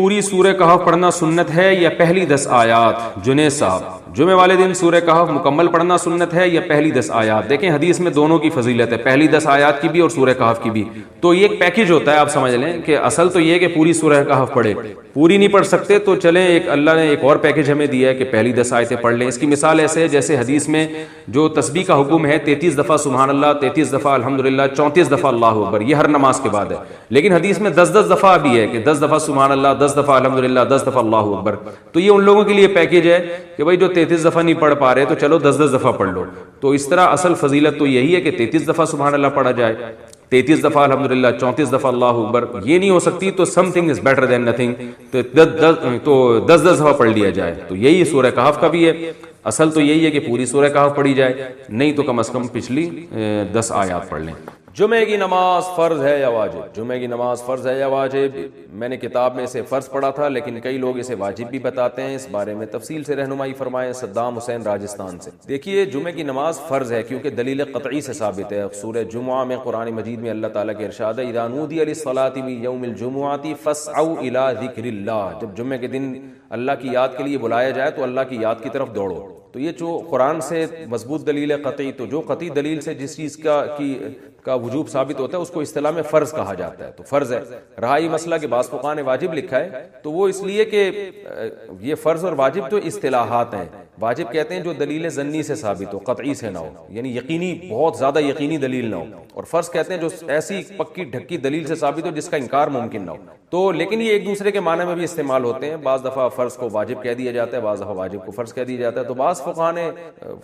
पूरी सूरह कहफ पढ़ना सुन्नत है या पहली 10 आयात? जुनेद साहब, जुमे वाले दिन सूरह कहफ मुकम्मल पढ़ना सुन्नत है या पहली 10 आयात? देखें हदीस में दोनों की फजीलत है, पहली 10 आयात की भी और सूरह कहफ की भी। तो ये एक पैकेज होता है, आप समझ लें कि असल तो ये कि पूरी सूरह कहफ पढ़े, पूरी नहीं पढ़ सकते तो चलें एक अल्लाह ने एक और पैकेज हमें दिया है कि पहली 10 आयतें पढ़ लें। इसकी मिसाल ऐसे है जैसे हदीस में जो तस्बीह का हुक्म है 33 दफ़ा सुबहान अल्लाह, 33 दफ़ा अल्हम्दुलिल्लाह, 34 दफ़ा अल्लाहु अकबर, ये हर नमाज के बाद है। लेकिन हदीस में 10-10 दफ़ा भी है कि 10 दफ़ा सुबहान अल्लाह, 10 दफ़ा अल्हम्दुलिल्लाह, 10 दफ़ा अल्लाहु अकबर। तो ये उन लोगों के लिए पैकेज है कि भाई जो 33 दफ़ा नहीं पढ़ पा रहे तो चलो 10-10 दफ़ा पढ़ लो। तो इस तरह असल फजीलत तो यही है कि 33 दफ़ा सुबहान अल्लाह पढ़ा जाए, 33 दफ़ा अल्हम्दुलिल्लाह, 34 दफ़ा अल्लाहु अकबर। ये नहीं हो सकती तो something is better than nothing, तो 10-10 दफ़ा पढ़ लिया जाए। तो यही सूरह कहफ का भी है। असल तो यही है कि पूरी सूरह कहफ पढ़ी जाए, नहीं तो कम अज़ कम पिछली 10 आयात पढ़ लें। जुमे की नमाज फ़र्ज है या वाजिब? जुमे की नमाज फ़र्ज है या वाजिब? मैंने किताब में इसे फ़र्ज पढ़ा था, लेकिन कई लोग इसे वाजिब भी बताते हैं। इस बारे में तफसील से रहनुमाई फरमाएं सद्दाम हुसैन राजस्थान से। देखिए, जुमे की नमाज फ़र्ज है क्योंकि दलील क़तई से साबित है। सूरह जुमुआ में कुरान मजीद में अल्लाह ताला के इरशाद है, इज़ा नूदिया लिस्सलाति मिन यौमिल जुमुअति फ़स्अउ इला ज़िक्रिल्लाह। जब जुम्मे के दिन अल्लाह की याद के लिए बुलाया जाए तो अल्लाह की याद की तरफ दौड़ो। तो ये जो कुरान से मजबूत दलील है क़तई, तो जो क़तई दलील से जिस चीज़ का वजूब साबित होता है उसको इस्तिलाह में फ़र्ज कहा जाता है। तो फ़र्ज है। रहा ये मसला कि बाज़ फ़ुक़हा ने वाजिब लिखा है, तो वो इसलिए कि ये फ़र्ज और वाजिब तो इस्तिलाहात हैं। वाजिब कहते हैं जो दलील ज़न्नी से साबित हो, क़तई से ना हो, यानी यकीनी, बहुत ज़्यादा यकीनी दलील ना हो। और फ़र्ज कहते हैं जो ऐसी पक्की ढक्की दलील से साबित हो जिसका इनकार मुमकिन ना हो। तो लेकिन ये एक दूसरे के माने में भी इस्तेमाल होते हैं। बाज़ दफ़ा फ़र्ज को वाजिब कह दिया जाता है, बाज़ दफ़ा वाजिब को फ़र्ज कह दिया जाता है। तो बाज़ फ़ुक़हा ने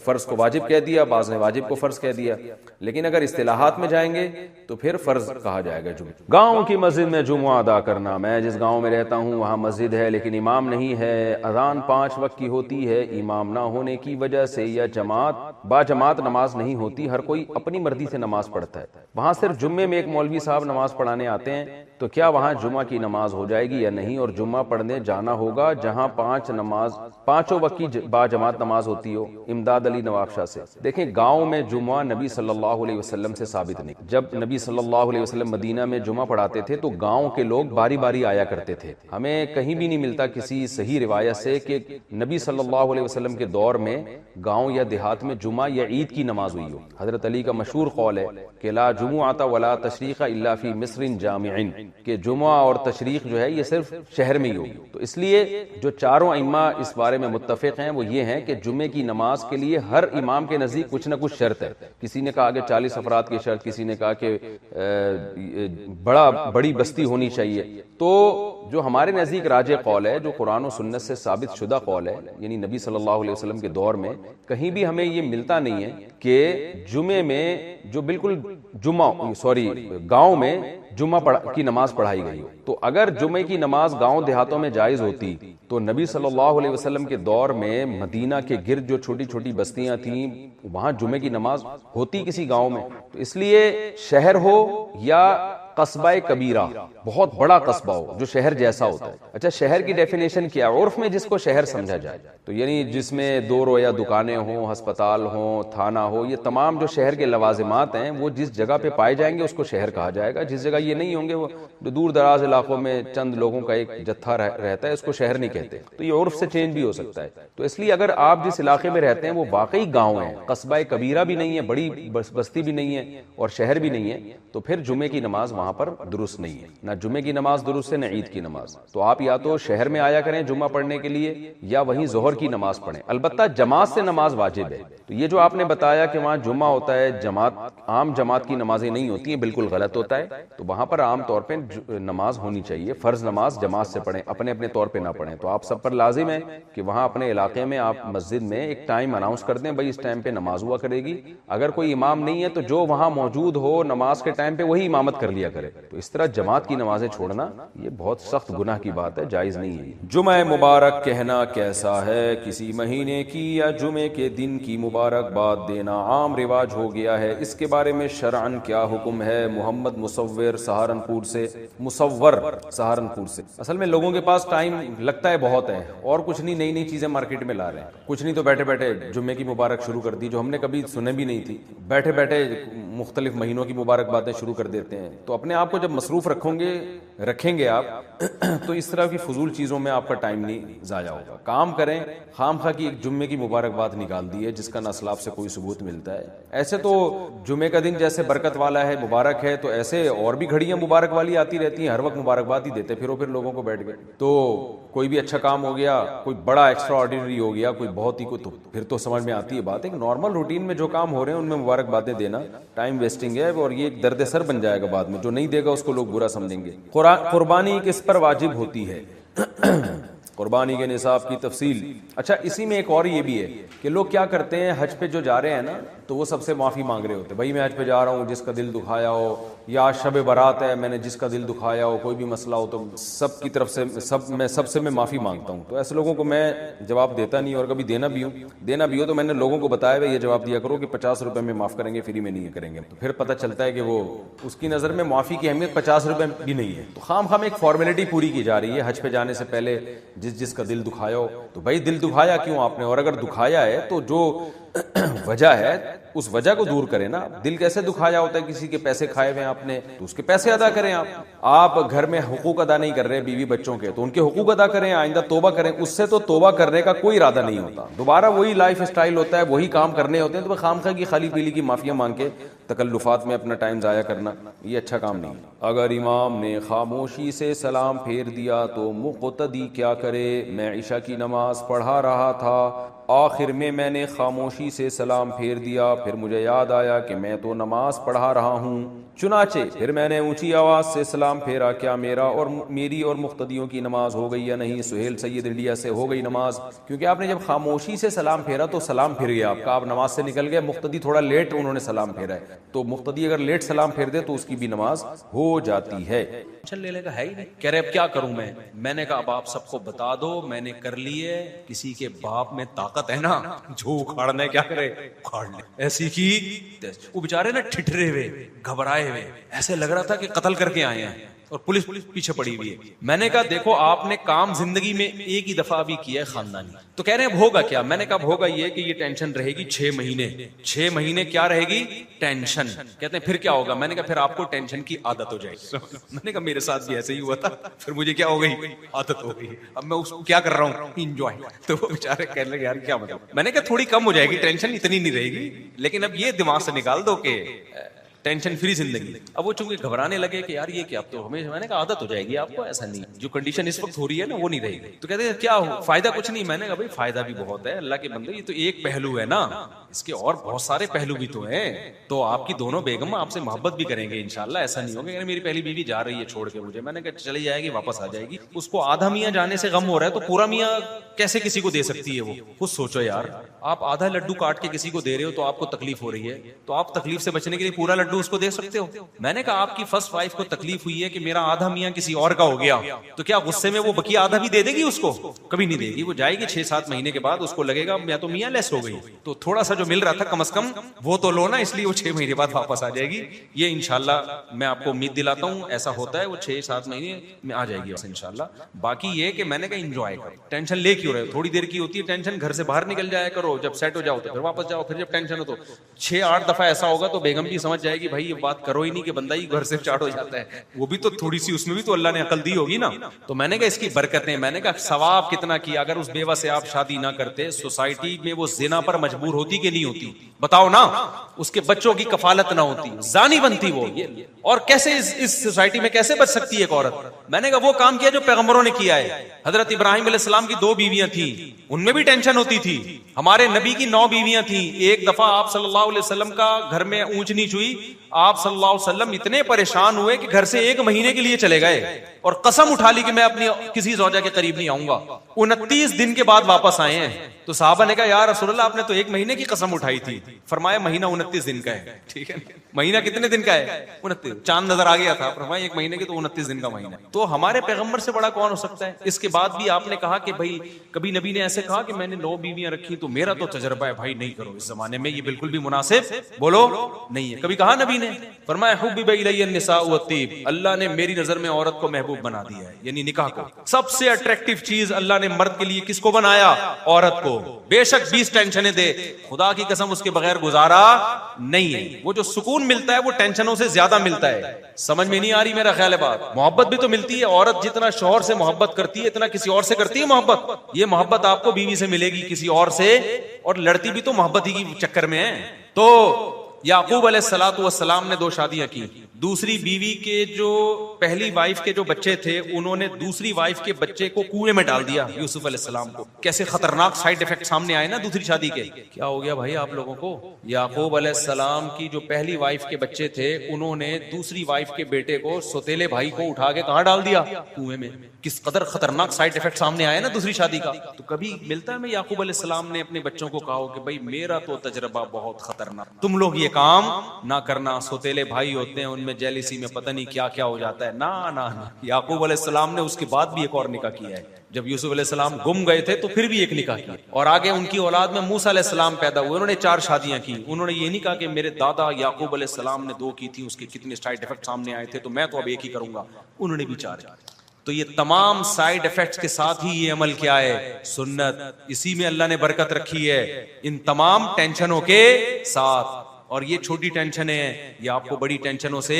फ़र्ज को वाजिब कह दिया, बाज़ ने वाजिब को फ़र्ज कह दिया। लेकिन अगर इस्तिलाहात में जाएंगे तो फिर फ़र्ज कहा जाएगा जुमे। गाँव की मस्जिद में जुमुआ अदा करना। मैं जिस गाँव में रहता हूँ वहाँ मस्जिद है लेकिन इमाम नहीं है। अज़ान 5 वक्त की होती है, इमाम ना होने की वजह से या बाजमात नमाज नहीं होती, हर कोई अपनी मर्जी से नमाज पढ़ता है। वहाँ सिर्फ जुम्मे में एक मौलवी साहब नमाज पढ़ाने आते हैं, तो क्या वहाँ जुमा की नमाज हो जाएगी या नहीं? और जुम्मा पढ़ने जाना होगा जहाँ पांचों वक्त की बाजमात नमाज होती हो। इमदाद अली नवाबशाह से। देखें, गाँव में जुमा नबी सल्लल्लाहु अलैहि वसल्लम से साबित नहीं। जब नबी सल्लल्लाहु अलैहि वसल्लम मदीना में जुमा पढ़ाते थे तो गाँव के लोग बारी बारी आया करते थे। हमें कहीं भी नहीं मिलता किसी सही रिवायत से कि नबी सल्लल्लाहु अलैहि वसल्लम के दौर में गाँव या देहात में जुमा या ईद की नमाज हुई हो। हजरत अली का मशहूर कौल है कि ला जुमुअता वला तशरीक़ा इल्ला फी मिस्रिन जामिइन, कि जुमा और तशरीक़ जो है ये सिर्फ शहर में ही होगी। तो इसलिए जो चारों इम्मा इस बारे में मुत्तफ़िक़ हैं वो ये हैं कि जुमे की नमाज के लिए हर इमाम के नज़दीक कुछ ना कुछ शर्त है। किसी ने कहा कि 40 अफराद की शर्त, किसी ने कहा कि बड़ी बस्ती होनी चाहिए। तो जो हमारे नज़दीक राजे कौल है, जो कुरान और सुन्नत से साबित शुदा कौल है, यानी नबी सल्लल्लाहु अलैहि वसल्लम के दौर में कहीं भी हमें ये मिलता नहीं है कि जुमे में जो बिल्कुल गाँव में जुम्मा की नमाज पढ़ाई गई हो। तो अगर जुमे की नमाज गांव देहातों में जायज होती तो नबी सल्लल्लाहु अलैहि वसल्लम के दौर में मदीना के गिर्द जो छोटी छोटी बस्तियां थीं वहां जुमे की नमाज होती किसी गांव में। तो इसलिए शहर हो या कस्बा कबीरा, बहुत बड़ा कस्बा हो जो शहर जैसा होता है। अच्छा, शहर की डेफिनेशन क्या है? उर्फ में जिसको शहर समझा जाए, तो यानी जिसमें 2 रोया दुकानें हों, हस्पताल हो, थाना हो, ये तमाम जो शहर के लवाजिमात हैं वो जिस जगह पे पाए जाएंगे उसको शहर कहा जाएगा। जिस जगह ये नहीं होंगे, वो जो दूर दराज इलाकों में चंद लोगों का एक जत्था रहता है, उसको शहर नहीं कहते। तो ये उर्फ से चेंज भी हो सकता है। तो इसलिए अगर आप जिस इलाके में रहते हैं वो वाकई गाँव है, कस्बा कबीरा भी नहीं है, बड़ी बस्ती भी नहीं है और शहर भी नहीं है, तो फिर जुमे की नमाज वहां पर दुरुस्त नहीं है। ना जुमे की नमाज दुरुस्त है, न ईद की नमाज। तो आप या तो शहर में आया करें जुम्मा पढ़ने के लिए या वहीं जोहर की नमाज पढ़ें। अलबत्ता जमात से नमाज वाजिब है। तो ये जो आपने बताया कि वहां जुम्मा होता है, आम जमात की नमाजें नहीं होती हैं, बिल्कुल गलत होता है। तो वहां पर आम तौर पर नमाज होनी चाहिए। फर्ज नमाज जमात से पढ़ें, अपने अपने तौर पर ना पढ़ें। तो आप सब पर लाजिम है कि वहां अपने इलाके में आप मस्जिद में एक टाइम अनाउंस कर दें, भाई इस टाइम पे नमाज हुआ करेगी। अगर कोई इमाम नहीं है तो जो वहां मौजूद हो नमाज के टाइम पे वही इमामत कर लिया करे। तो इस तरह जमात की नमाजें छोड़ना ये बहुत सख्त गुनाह की बात है, जायज नहीं है। जुमे मुबारक कहना कैसा है? किसी महीने की या जुमे के दिन की मुबारकबाद देना आम रिवाज हो गया है, इसके बारे में शरअन क्या हुक्म है? मोहम्मद मुसव्वर सहारनपुर से। असल में लोगों के पास टाइम लगता है बहुत है और कुछ नहीं, नई नई चीजें मार्केट में ला रहे हैं। कुछ नहीं तो बैठे बैठे जुम्मे की मुबारक शुरू कर दी जो हमने कभी सुने भी नहीं थी। बैठे बैठे मुख्तलिफ महीनों की मुबारकबादें शुरू कर देते हैं। तो अपने आप को जब मसरूफ रखोगे रखेंगे आप तो इस तरह की फजूल चीज़ों में आपका टाइम नहीं ज़ाया होगा। काम करें। खामखा की एक जुम्मे की मुबारकबाद निकाल दी है जिसका ना इस्लाफ से कोई सबूत मिलता है। ऐसे तो जुम्मे का दिन जैसे बरकत वाला है, मुबारक है, तो ऐसे और भी घड़ियां मुबारक वाली आती रहती हैं, हर वक्त मुबारकबाद ही देते फिर लोगों को बैठ गए। तो कोई भी अच्छा काम हो गया, कोई बड़ा एक्स्ट्रा ऑर्डिनरी हो गया, कोई बहुत ही कोई, तो फिर तो समझ में आती है बात। एक नॉर्मल रूटीन में जो काम हो रहे हैं उनमें मुबारकबादें देना टाइम वेस्टिंग है और ये एक दर्द-ए-सर बन जाएगा बाद में। जो नहीं देगा उसको लोग बुरा समझेंगे। कुर्बानी किस पर वाजिब होती है? कुर्बानी के निसाब की तफसील। अच्छा, इसी में एक और ये भी है कि लोग क्या करते हैं, हज पे जो जा रहे हैं ना, तो वो सबसे माफ़ी मांग रहे होते हैं, भाई मैं हज पे जा रहा हूँ, जिसका दिल दुखाया हो, या शब बारात है, मैंने जिसका दिल दुखाया हो, कोई भी मसला हो, तो सब की तरफ से सबसे मैं माफ़ी मांगता हूँ। तो ऐसे लोगों को मैं जवाब देता नहीं, और कभी देना भी हो तो मैंने लोगों को बताया भाई ये जवाब दिया करो कि 50 रुपये में माफ़ करेंगे, फ्री में नहीं करेंगे। तो फिर पता चलता है कि वो उसकी नज़र में माफ़ी की अहमियत 50 रुपये भी नहीं है। तो खाम एक फॉर्मेलिटी पूरी की जा रही है हज पे जाने से पहले। जिसका दिल दुखाया हो, तो भाई दिल दुखाया क्यों आपने, और अगर दुखाया है तो जो वजह है उस वजह को दूर करें ना। दिल कैसे दुखाया होता है, किसी के पैसे खाए हुए आपने, तो उसके पैसे अदा करें। आप घर में हुकूक अदा नहीं कर रहे बीवी बच्चों के, तो उनके हुकूक अदा करें, आइंदा तोबा करें। उससे तो तोबा करने का कोई इरादा नहीं होता, दोबारा वही लाइफ स्टाइल होता है, वही काम करने होते हैं। तो खामखा की खाली पीली की माफिया मांग के तकल्लुफात में अपना टाइम जाया करना ये अच्छा काम नहीं। अगर इमाम ने खामोशी से सलाम फेर दिया तो मुक़्तदी क्या करे? मैं इशा की नमाज पढ़ा रहा था, आखिर में मैंने खामोशी से सलाम फेर दिया, फिर मुझे याद आया कि मैं तो नमाज पढ़ा रहा हूँ, चुनाचे फिर मैंने ऊंची आवाज से सलाम फेरा। क्या मेरी और मुख्तदियों की नमाज हो गई या नहीं? सुहेल सैयद इंडिया से हो गई नमाज, क्योंकि आपने जब खामोशी से सलाम फेरा तो सलाम फिर गया आपका, आप नमाज से निकल गए। मुख्तदी थोड़ा लेट उन्होंने सलाम फेरा है, तो मुख्तदी अगर लेट सलाम फेर दे तो उसकी भी नमाज हो जाती है। टेंशन लेने का है ही नहीं। कह रहे अब क्या करूं मैंने कहा अब आप सबको बता दो, मैंने कर लिए। किसी के बाप में ताकत है ना, जो उखाड़ना है क्या करे उखाड़ ले। ऐसी की वो बेचारे ना ठिठरे हुए, घबराए हुए, ऐसे लग रहा था कि कत्ल करके आए हैं और पुलिस पीछे पड़ी हुई है। मैंने कहा देखो आपने काम जिंदगी में एक ही दफा भी किया है खानदानी। तो कह रहे हैं होगा क्या? मैंने कहा होगा ये कि ये टेंशन रहेगी 6 महीने। 6 महीने क्या रहेगी? टेंशन। कहते हैं फिर क्या होगा? मैंने कहा फिर आपको टेंशन की आदत हो जाएगी। मैंने कहा मेरे साथ भी ऐसे ही हुआ था, फिर मुझे क्या हो गई? आदत हो गई। अब मैं उसको क्या कर रहा हूँ? इंजॉय। तो वो बेचारे कहने लगे यार क्या मतलब। मैंने कहा थोड़ी कम हो जाएगी टेंशन, इतनी नहीं रहेगी, लेकिन अब ये दिमाग से निकाल दो कि टेंशन फ्री जिंदगी। अब वो चूंकि घबराने लगे कि यार ये क्या, अब तो हमें, मैंने कहा आदत हो जाएगी आपको, ऐसा नहीं, जो कंडीशन इस वक्त हो रही है ना वो नहीं रहेगी। तो कहते हैं क्या हो फायदा? कुछ नहीं। मैंने कहा भाई फायदा भी बहुत है अल्लाह के बंदे, ये तो एक पहलू है ना, इसके और बहुत सारे पहलू भी तो हैं। तो आपकी दोनों बेगम आपसे मोहब्बत भी करेंगे इंशाल्लाह, ऐसा नहीं होगा मेरी पहली बीवी जा रही है छोड़ के मुझे, मैंने कहा चली जाएगी वापस आ जाएगी। उसको आधा मियाँ जाने से गम हो रहा है तो पूरा मियाँ कैसे किसी को दे सकती है? वो खुद सोचो यार, आप आधा लड्डू काट के किसी को दे रहे हो तो आपको तकलीफ हो रही है, तो आप तकलीफ से बचने के लिए पूरा लड्डू उसको दे सकते हो? मैंने कहा आपकी फर्स्ट वाइफ को तकलीफ हुई है कि मेरा आधा मियाँ किसी और का हो गया, तो क्या गुस्से में वो बकिया आधा भी दे देगी उसको? कभी नहीं देगी। वो जाएगी 6-7 महीने के बाद, उसको लगेगा मैं तो मियाँ लेस हो गई, तो थोड़ा सा जो मिल रहा था कम से कम वो तो लो ना, इसलिए वो 6 महीने बाद वापस आ जाएगी। ये इंशाल्लाह मैं आपको उम्मीद दिलाता हूँ ऐसा होता है, वो 6-7 महीने में आ जाएगी इंशाल्लाह। बाकी ये कि मैंने कहा इंजॉय करो, टेंशन ले क्यों रहे हो? थोड़ी देर की होती है टेंशन, घर से बाहर निकल जाया करो, जब सेट हो जाओ तो फिर वापस जाओ, फिर जब टेंशन हो तो 6-8 दफा ऐसा होगा तो बेगम भी समझ जाएगी भाई ये बात करो ही नहीं कि बंदा ही घर से चाट हो जाता है, वो भी तो थोड़ी सी उसमें भी तो अल्लाह ने अकल दी होगी ना। तो मैंने कहा इसकी बरकतें, मैंने कहा सवाब कितना किया, अगर उस बेवा से आप शादी ना करते, सोसाइटी में वो जिना पर मजबूर होती कि नहीं होती? बताओ ना, उसके बच्चों की कफालत ना होती, जानी बनती वो, और कैसे इस सोसाइटी में कैसे बच सकती है एक औरत? मैंने कहा वो काम किया जो पैगंबरों ने किया है। हजरत इब्राहिम अलैहिस्सलाम की 2 बीवियां थी, उनमें भी टेंशन होती थी। हमारे नबी की 9 बीवियां थी। एक दफा आप सल्लल्लाहु अलैहि वसल्लम का घर में ऊंच नीच हुई, आप सल्लल्लाहु अलैहि वसल्लम इतने परेशान हुए कि घर से 1 महीने के लिए चले गए और कसम उठा ली कि मैं अपनी किसी ज़ौजा के करीब नहीं आऊंगा। 29 दिन के बाद वापस आए हैं। तो साहबा ने कहा यार रसूलुल्लाह आपने तो 1 महीने की कसम उठाई थी। फरमाया महीना 29 दिन का है। ठीक है, महीना कितने दिन का है? 29। चांद नजर आ गया था, फरमाया 1 महीने की तो 29 दिन का महीना। तो हमारे पैगंबर से बड़ा कौन हो सकता है? इसके बाद भी आपने कहा कि भाई, कभी नबी ने ऐसे कहा कि मैंने 9 बीवियां रखी तो मेरा तो तजर्बा है भाई नहीं करो इस जमाने में, ये बिल्कुल भी मुनासिब बोलो नहीं है। कभी कहा नबी नबी ने फरमाया हुब्बिबा इलैया निसाउ वत्तीब, अल्लाह ने मेरी नजर में औरत को महबूब बना दिया है, यानी निकाह को। सबसे अट्रैक्टिव चीज अल्लाह ने मर्द के लिए किसको बनाया? औरत को। बेशक 20 टेंशनें दे, खुदा की कसम उसके बगैर गुजारा नहीं है। वो जो सुकून मिलता है वो टेंशनों से ज्यादा मिलता है। समझ में नहीं आ रही मेरा ख्याल है बात? मोहब्बत भी तो मिलती है, औरत जितना शौहर से मोहब्बत करती है इतना किसी और से करती है मोहब्बत। ये मोहब्बत आपको बीवी से मिलेगी किसी और से, और लड़ती भी तो मोहब्बत ही की चक्कर में है। तो याकूब अलैहिस्सलातु वस्सलाम ने 2 शादियां की। दूसरी बीवी के जो पहली वाइफ के जो बच्चे थे उन्होंने दूसरी वाइफ के बच्चे को कुएं में डाल दिया, यूसुफ अलैहिस्सलाम को। कैसे खतरनाक साइड इफेक्ट सामने आए ना दूसरी शादी के। क्या हो गया भाई आप लोगों को? याकूब अलैहिस्सलाम की जो पहली वाइफ के बच्चे थे उन्होंने दूसरी वाइफ के बेटे को, सौतेले भाई को उठा के कहां डाल दिया? कुएं में। किस कदर खतरनाक साइड इफेक्ट सामने आया ना दूसरी शादी का। तो कभी मिलता है मैं याकूब अलैहिस्सलाम ने अपने बच्चों को कहा कि भाई मेरा तो तजर्बा बहुत खतरनाक, तुम लोग ये काम ना करना। सौतेले भाई होते हैं उनमें जेलिसी में पता नहीं क्या क्या हो जाता है। ना ना ना, याकूब अलैहिस्सलाम ने उसके बाद भी एक और निकाह किया है। जब यूसुफ अलैहिस्सलाम गुम गए थे तो फिर भी एक निकाह किया, और आगे उनकी औलाद में मूसा अलैहिस्सलाम पैदा हुए, उन्होंने 4 शादियां की। उन्होंने ये नहीं कहा कि मेरे दादा याकूब अलैहिस्सलाम ने 2 की थी, उसके कितने साइड इफेक्ट सामने आए थे तो मैं तो अब एक ही करूंगा। उन्होंने भी 4 की। तो ये तमाम साइड इफेक्ट्स के साथ ही ये अमल क्या है? सुन्नत। इसी में अल्लाह ने बरकत रखी है, इन तमाम टेंशनों के साथ। और ये छोटी टेंशन है, ये आपको बड़ी टेंशनों से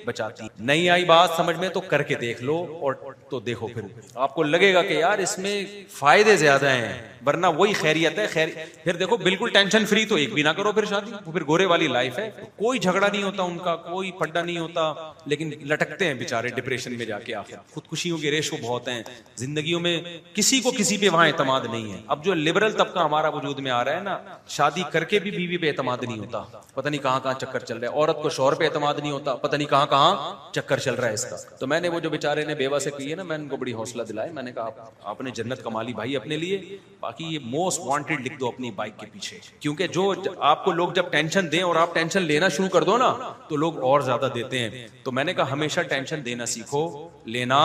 बचाती। नहीं आई बात समझ में तो करके देख लो, और तो देखो फिर आपको लगेगा कि यार इसमें फायदे ज्यादा हैं, वरना वही खैरियत है। फिर देखो बिल्कुल टेंशन फ्री तो एक भी ना करो फिर शादी, वो फिर गोरे वाली लाइफ है। कोई झगड़ा नहीं होता उनका, कोई फड्डा नहीं होता, लेकिन लटकते हैं बेचारे डिप्रेशन में जाके। आखिर खुदकुशियों के रेशो बहुत हैं जिंदगियों में, किसी को किसी पे वहां एतमाद नहीं है। अब जो लिबरल तबका हमारा वजूद में आ रहा है ना, शादी करके भी बीवी पे एतमाद नहीं होता, पता नहीं कहां कहां चक्कर चल रहा है। औरत को शौहर पे एतमाद नहीं होता, पता नहीं कहां कहां चक्कर चल रहा है इसका। तो मैंने वो जो बेचारे ने बेवा से की है ना, मैंने उनको बड़ी हौसला दिलाया। मैंने कहा आपने जन्नत कमा ली भाई अपने लिए, बाकी ये मोस्ट वांटेड लिख दो अपनी बाइक के पीछे। क्योंकि जो आपको लोग जब टेंशन दें और आप टेंशन लेना शुरू कर दो ना, तो लोग और ज्यादा देते हैं। तो मैंने कहा हमेशा टेंशन देना सीखो, लेना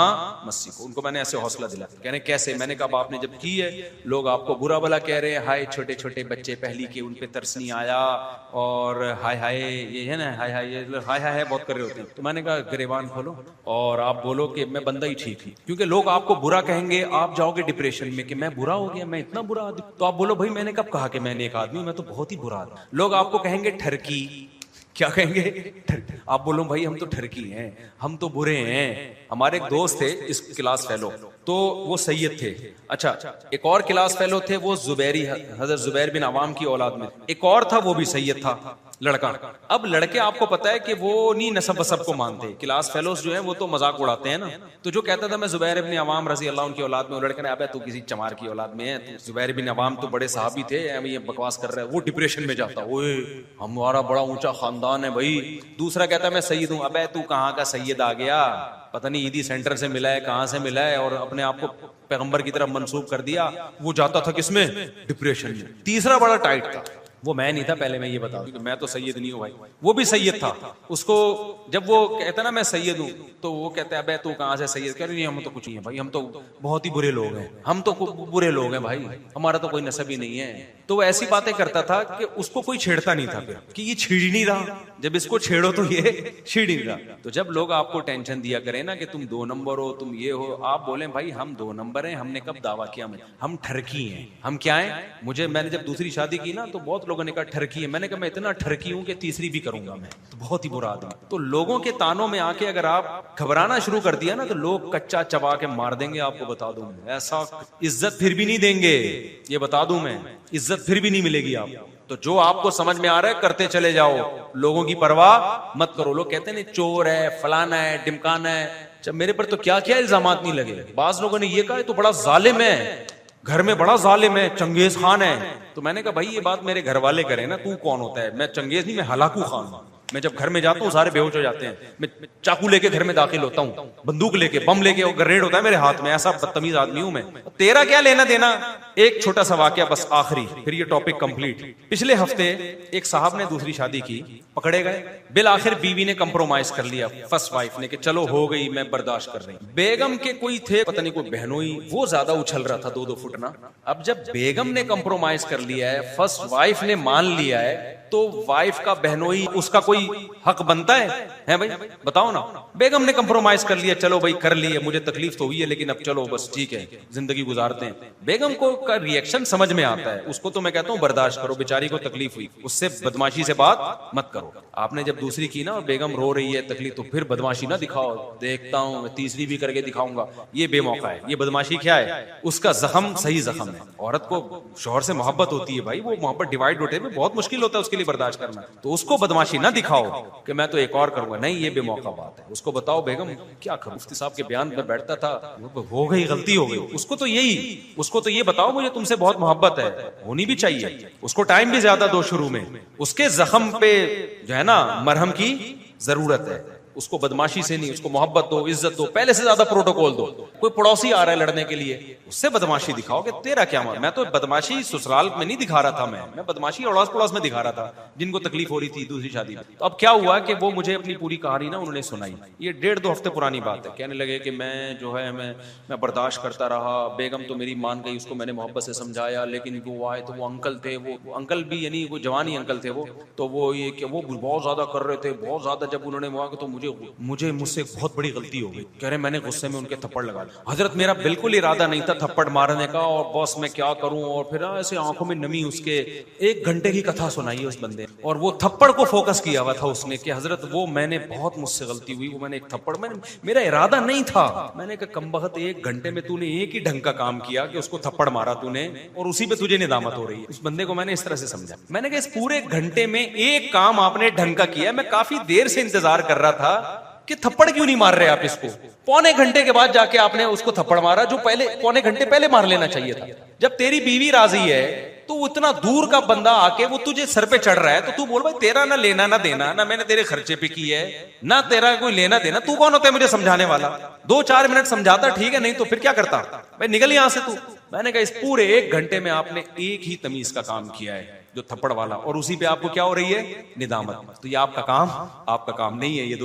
मत सीखो। उनको मैंने ऐसे हौसला दिला। कहने कैसे? मैंने कहा आपने जब की है, लोग आपको बुरा भला कह रहे हैं, हाय छोटे छोटे बच्चे पहली के, उन पे तरस नहीं आया, और हाय हाय ये है ना, हाय हाय ये हाय हाय बहुत कर रहे होते हैं। तो मैंने कहा गिरेबान खोलो और आप बोलो कि मैं बंदा ही ठीक ही। क्योंकि लोग आपको बुरा कहेंगे, आप जाओगे डिप्रेशन में कि मैं बुरा हो गया, मैं इतना बुरा आदमी। तो आप बोलो भाई मैंने कब कहा कि मैंने एक आदमी, मैं तो बहुत ही बुरा आदमी। लोग आपको कहेंगे ठरकी, क्या कहेंगे? आप बोलो भाई हम तो ठरकी हैं, हम तो बुरे हैं। हमारे एक दोस्त थे इस क्लास फेलो, तो वो सैयद थे। अच्छा, एक और क्लास फेलो थे, वो जुबैरी, हजरत जुबैर बिन अवाम की औलाद में। एक और था, वो भी सैयद था, लड़का। अब लड़के आपको पता है कि वो नहीं नसब वसब को मानते। क्लास फेलोज जो है वो तो मजाक उड़ाते हैं ना। तो जो कहता था मैं जुबैर बिन अवाम रजी अल्लाह की औलाद में, वो लड़के ने अबे तू किसी चमार की औलाद में है, तो जुबैर बिन अवाम तो बड़े सहाबी थे, ये बकवास कर रहा है। वो डिप्रेशन में जाता, ओए हमारा बड़ा ऊंचा खानदान है भाई। दूसरा कहता मैं सैयद हूं, अबे तू कहाँ का सैयद आ गया, पता नहीं ईदी सेंटर से मिला है, कहां से मिला है, और अपने आप को पैगंबर की तरफ मंसूब कर दिया। वो जाता था किसमें? डिप्रेशन में। तीसरा बड़ा टाइट था, वो मैं नहीं था, पहले मैं ये बता दूं, मैं तो सैयद नहीं हूं भाई। वो भी सैयद था। उसको जब वो कहता ना मैं सैयद हूं, तो वो कहता है अबे तू कहां से सैयद? कह रही नहीं हम तो कुछ नहीं है भाई, हम तो बहुत ही बुरे लोग हैं, हम तो बुरे लोग हैं भाई, हमारा तो कोई नसब ही नहीं है। तो वो ऐसी बातें करता था कि उसको कोई छेड़ता नहीं था, फिर कि ये छेड़ ही नहीं रहा, जब इसको छेड़ो तो ये छेड़ ही रहा। तो जब लोग आपको टेंशन दिया करें ना कि तुम 2 नंबर हो, तुम ये हो, आप बोले भाई हम 2 नंबर हैं, हमने कब दावा किया? हम ठरकी हैं। हम क्या हैं? मैंने जब दूसरी शादी की ना, तो बहुत लोगों ने कहा ठरकी है। मैंने कहा मैं इतना ठरकी हूं कि तीसरी भी करूंगा मैं, तो बहुत ही बुरा आदमी। तो लोगों के तानों में आके अगर आप घबराना शुरू कर दिया ना, तो लोग कच्चा चबा के मार देंगे, आपको बता दूं। ऐसा इज्जत फिर भी नहीं देंगे, ये बता दूं मैं, इज्जत फिर भी नहीं मिलेगी आपको। तो जो आपको समझ में आ रहा है करते चले जाओ, लोगों की परवाह मत करो। लोग कहते हैं चोर है, फलाना है, डिमकाना है। जब मेरे पर तो क्या क्या इल्जामात नहीं लगे। बाज लोगों ने ये कहा तो बड़ा जालिम है, घर में बड़ा जालिम है, चंगेज खान है। तो मैंने कहा भाई ये बात मेरे घर वाले करें ना, तू कौन होता है? मैं चंगेज नहीं, मैं हलाकू खान हूं। मैं जब घर में जाता हूँ सारे बेहोश हो जाते हैं। मैं चाकू लेके घर में दाखिल होता हूँ, बंदूक लेके, बम लेके, और ग्रेनेड होता है मेरे हाथ में। ऐसा बदतमीज आदमी हूं मैं। तेरा क्या लेना देना? एक छोटा सा वाकया बस आखिरी, फिर ये टॉपिक कंप्लीट। पिछले हफ्ते एक साहब ने दूसरी शादी की, पकड़े गए, बिल आखिर बीवी ने कंप्रोमाइज कर लिया, फर्स्ट वाइफ ने, कि चलो हो गई, मैं बर्दाश्त कर रही। बेगम के कोई थे, पता नहीं कोई बहनोई, वो ज्यादा उछल रहा था 2-2 फुट ना। अब जब बेगम ने कंप्रोमाइज कर लिया है, फर्स्ट वाइफ ने मान लिया है, तो वाइफ का बहनोई उसका कोई हक बनता है भाई? बताओ ना। बेगम ने कंप्रोमाइज कर लिया, चलो भाई कर लिए, मुझे तकलीफ तो हुई है लेकिन अब चलो बस ठीक है, जिंदगी गुजारते हैं। बेगम को का रिएक्शन समझ में आता है, उसको तो मैं कहता हूं बर्दाश्त करो, बेचारी को तकलीफ हुई, उससे बदमाशी से बात मत करो। आपने जब दूसरी की ना और बेगम रो रही है तकलीफ, तो फिर बदमाशी ना दिखाओ, देखता हूं मैं तीसरी भी करके दिखाऊंगा, ये बेमौका है। ये बदमाशी क्या है? उसका जख्म सही जख्म है। औरत को शौहर से मोहब्बत होती है भाई, वो मोहब्बत डिवाइड होते में बहुत मुश्किल होता है उसके लिए बर्दाश्त करना, तो उसको बदमाशी ना दिखाओ कि मैं तो एक और करूंगा, नहीं, ये बेमौका बात है। उसको बताओ बेगम क्या करूं, मुफ्ती साहब के बयान में बैठता था, हो गई गलती हो गई। उसको तो ये बताओ मुझे तुमसे बहुत मोहब्बत है, होनी भी चाहिए। उसको टाइम भी ज्यादा दो शुरू में, उसके जख्म पे जो है ना मरहम की जरूरत है। उसको बदमाशी से नहीं, उसको मोहब्बत दो, इज्जत दो, पहले से ज्यादा प्रोटोकॉल दो। कोई पड़ोसी आ रहा है लड़ने के लिए, उससे बदमाशी दिखाओ कि तेरा क्या मामला। मैं तो बदमाशी ससुराल में नहीं दिखा रहा था, मैं बदमाशी अड़ोस पड़ोस में दिखा रहा था, जिनको तकलीफ हो रही थी दूसरी शादी में। तो अब क्या हुआ कि वो मुझे अपनी पूरी कहानी ना उन्होंने सुनाई। ये 1.5-2 हफ्ते पुरानी बात है। कहने लगे कि मैं जो है मैं बर्दाश्त करता रहा, बेगम तो मेरी मान गई, उसको मैंने मोहब्बत से समझाया, लेकिन वो आए तो वो अंकल थे, वो अंकल भी यानी वो जवानी अंकल थे, वो तो वो ये कि वो बहुत ज्यादा कर रहे थे, बहुत ज्यादा। जब उन्होंने हुआ तो मुझे मुझसे बहुत बड़ी गलती हो गई। कह रहे मैंने गुस्से में उनके थप्पड़ लगा दिया। हजरत मेरा बिल्कुल इरादा नहीं था थप्पड़ मारने का, और बॉस मैं क्या करूं। और फिर ऐसे आंखों में नमी, उसके 1 घंटे की कथा सुनाई है उस बंदे, और वो थप्पड़ को फोकस किया हुआ था उसने कि हजरत वो मैंने बहुत मुझसे गलती हुई, वो मैंने एक थप्पड़, मेरा इरादा नहीं था। मैंने कहा कमबख्त 1 घंटे में तूने एक ही ढंग का काम किया कि उसको थप्पड़ मारा तूने, और उसी पे तुझे निदामत हो रही है। उस बंदे को मैंने इस तरह से समझा। मैंने कहा इस पूरे घंटे में एक काम आपने ढंग का किया, मैं काफी देर से इंतजार कर रहा था कि थप्पड़ क्यों नहीं मार रहे आप इसको। पौने घंटे के बाद जाके आपने उसको थप्पड़ मारा, जो पहले पौने घंटे पहले मार लेना चाहिए था। जब तेरी बीवी राजी है तो उतना दूर का बंदा आके वो तुझे सर पे चढ़ रहा है, तो तू बोल भाई तेरा ना लेना ना देना, ना मैंने तेरे खर्चे पे की है, ना तेरा कोई लेना देना, तू कौन होता है मुझे समझाने वाला। 2-4 मिनट समझाता ठीक है, नहीं तो फिर क्या करता भाई, निकल यहां से तू। मैंने कहा इस पूरे 1 घंटे में आपने एक ही तमीज का काम किया है, जो थप्पड़ वाला, और उसी पे आपको क्या हो रही है, निदामत। तो ये आपका काम नहीं है। ये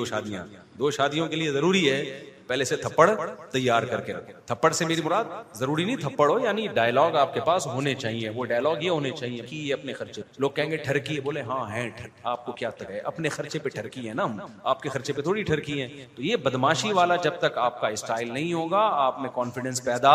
2 शादियों के लिए जरूरी है पहले से थप्पड़ तैयार करके रखें। थप्पड़ से मेरी मुराद जरूरी नहीं थप्पड़ हो, यानी डायलॉग आपके पास होने चाहिए। वो डायलॉग ये होने चाहिए कि ये अपने खर्चे, लोग कहेंगे ठरकी है, बोले हाँ है, आपको क्या तक है, अपने खर्चे पे ठरकी है ना, आपके खर्चे पे थोड़ी ठरकी है। तो ये बदमाशी वाला जब तक आपका स्टाइल नहीं होगा, आप में कॉन्फिडेंस पैदा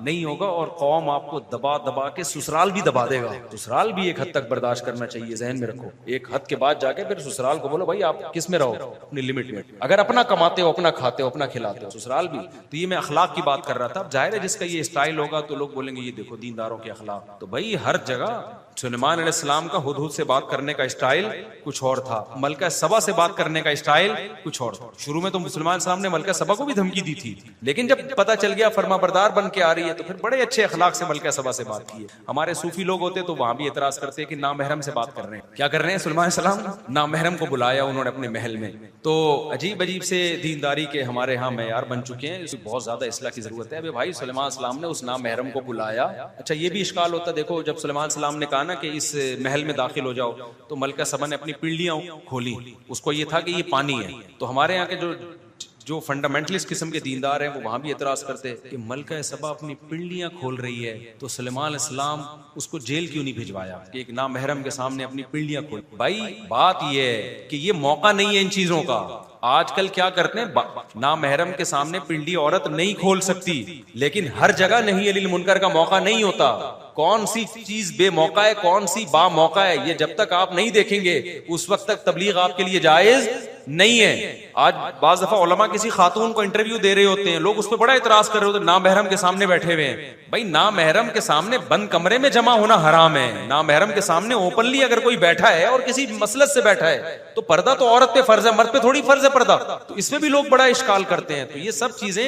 नहीं होगा, और कौम आपको दबा दबा के ससुराल भी दबा देगा। ससुराल भी एक हद तक बर्दाश्त करना चाहिए, जहन में रखो। एक हद के बाद जाके फिर ससुराल को बोलो भाई आप किस में रहो, अपनी लिमिट में। अगर अपना कमाते हो, अपना खाते हो, अपना खिलाते हो, ससुराल भी। तो ये मैं अखलाक की बात कर रहा था। जाहिर है जिसका ये स्टाइल होगा तो लोग बोलेंगे ये देखो दीनदारों के अखलाक। तो भाई हर जगह सुलेमान अलैहिस्सलाम का हुदहुद से बात करने का स्टाइल कुछ और था, मलका सबा से बात करने का स्टाइल कुछ और था। शुरू में तो सुलेमान सलाम ने मलका सबा को भी धमकी दी थी, लेकिन जब पता चल गया फरमाबरदार बन के आ रही है तो फिर बड़े अच्छे अखलाक से मलका सबा से बात की है। हमारे सूफी लोग होते तो वहां भी एतराज करते कि नामहरम से बात कर रहे हैं। क्या कर रहे हैं सुलेमान सलाम, नामहरम को बुलाया उन्होंने अपने महल में। तो अजीब अजीब से दीनदारी के हमारे यहाँ मेयार बन चुके हैं, इसकी बहुत ज्यादा इस्लाह की जरूरत है। अबे भाई सुलेमान सलाम ने उस नामहरम को बुलाया। अच्छा ये भी इश्काल होता, देखो जब सुलेमान सलाम ने कहा ना कि इस महल में दाखिल हो जाओ, तो मलका सबा ने अपनी पिंडलियां खोली। उसको ये था कि ये पानी है। तो हमारे यहाँ के जो फंडामेंटलिस्ट किस्म के दीनदार हैं वो वहां भी एतराज करते हैं कि मलका सबा अपनी पिंडलियां खोल रही है, तो सुलेमान अलैहिस्सलाम उसको जेल क्यों नहीं भिजवाया कि एक नामहरम के सामने अपनी पिंडलियां खोल। भाई बात ये है कि ये मौका नहीं है इन चीजों का। आजकल क्या करते हैं, नामहरम के सामने पिंडी औरत नहीं खोल सकती, लेकिन हर जगह नहीं अनिल मुनकर का मौका नहीं होता। कौन सी चीज बेमौका है, कौन सी बा मौका है, ये जब तक आप नहीं देखेंगे उस वक्त तक तबलीग आपके लिए जायज नहीं है। आज बाज दफा उलमा किसी खातून को इंटरव्यू दे रहे होते हैं, लोग उस पर बड़ा इतराज कर रहे होते हैं, नामहरम के सामने बैठे हुए हैं। भाई नामहरम के सामने बंद कमरे में जमा होना हराम है। नामहरम के सामने ओपनली अगर कोई बैठा है और किसी मसलत से बैठा है तो पर्दा तो औरत पे फर्ज है, मर्द पे थोड़ी फर्ज है पर्दा। तो इसमें भी लोग बड़ा इश्काल करते हैं। तो ये सब चीजें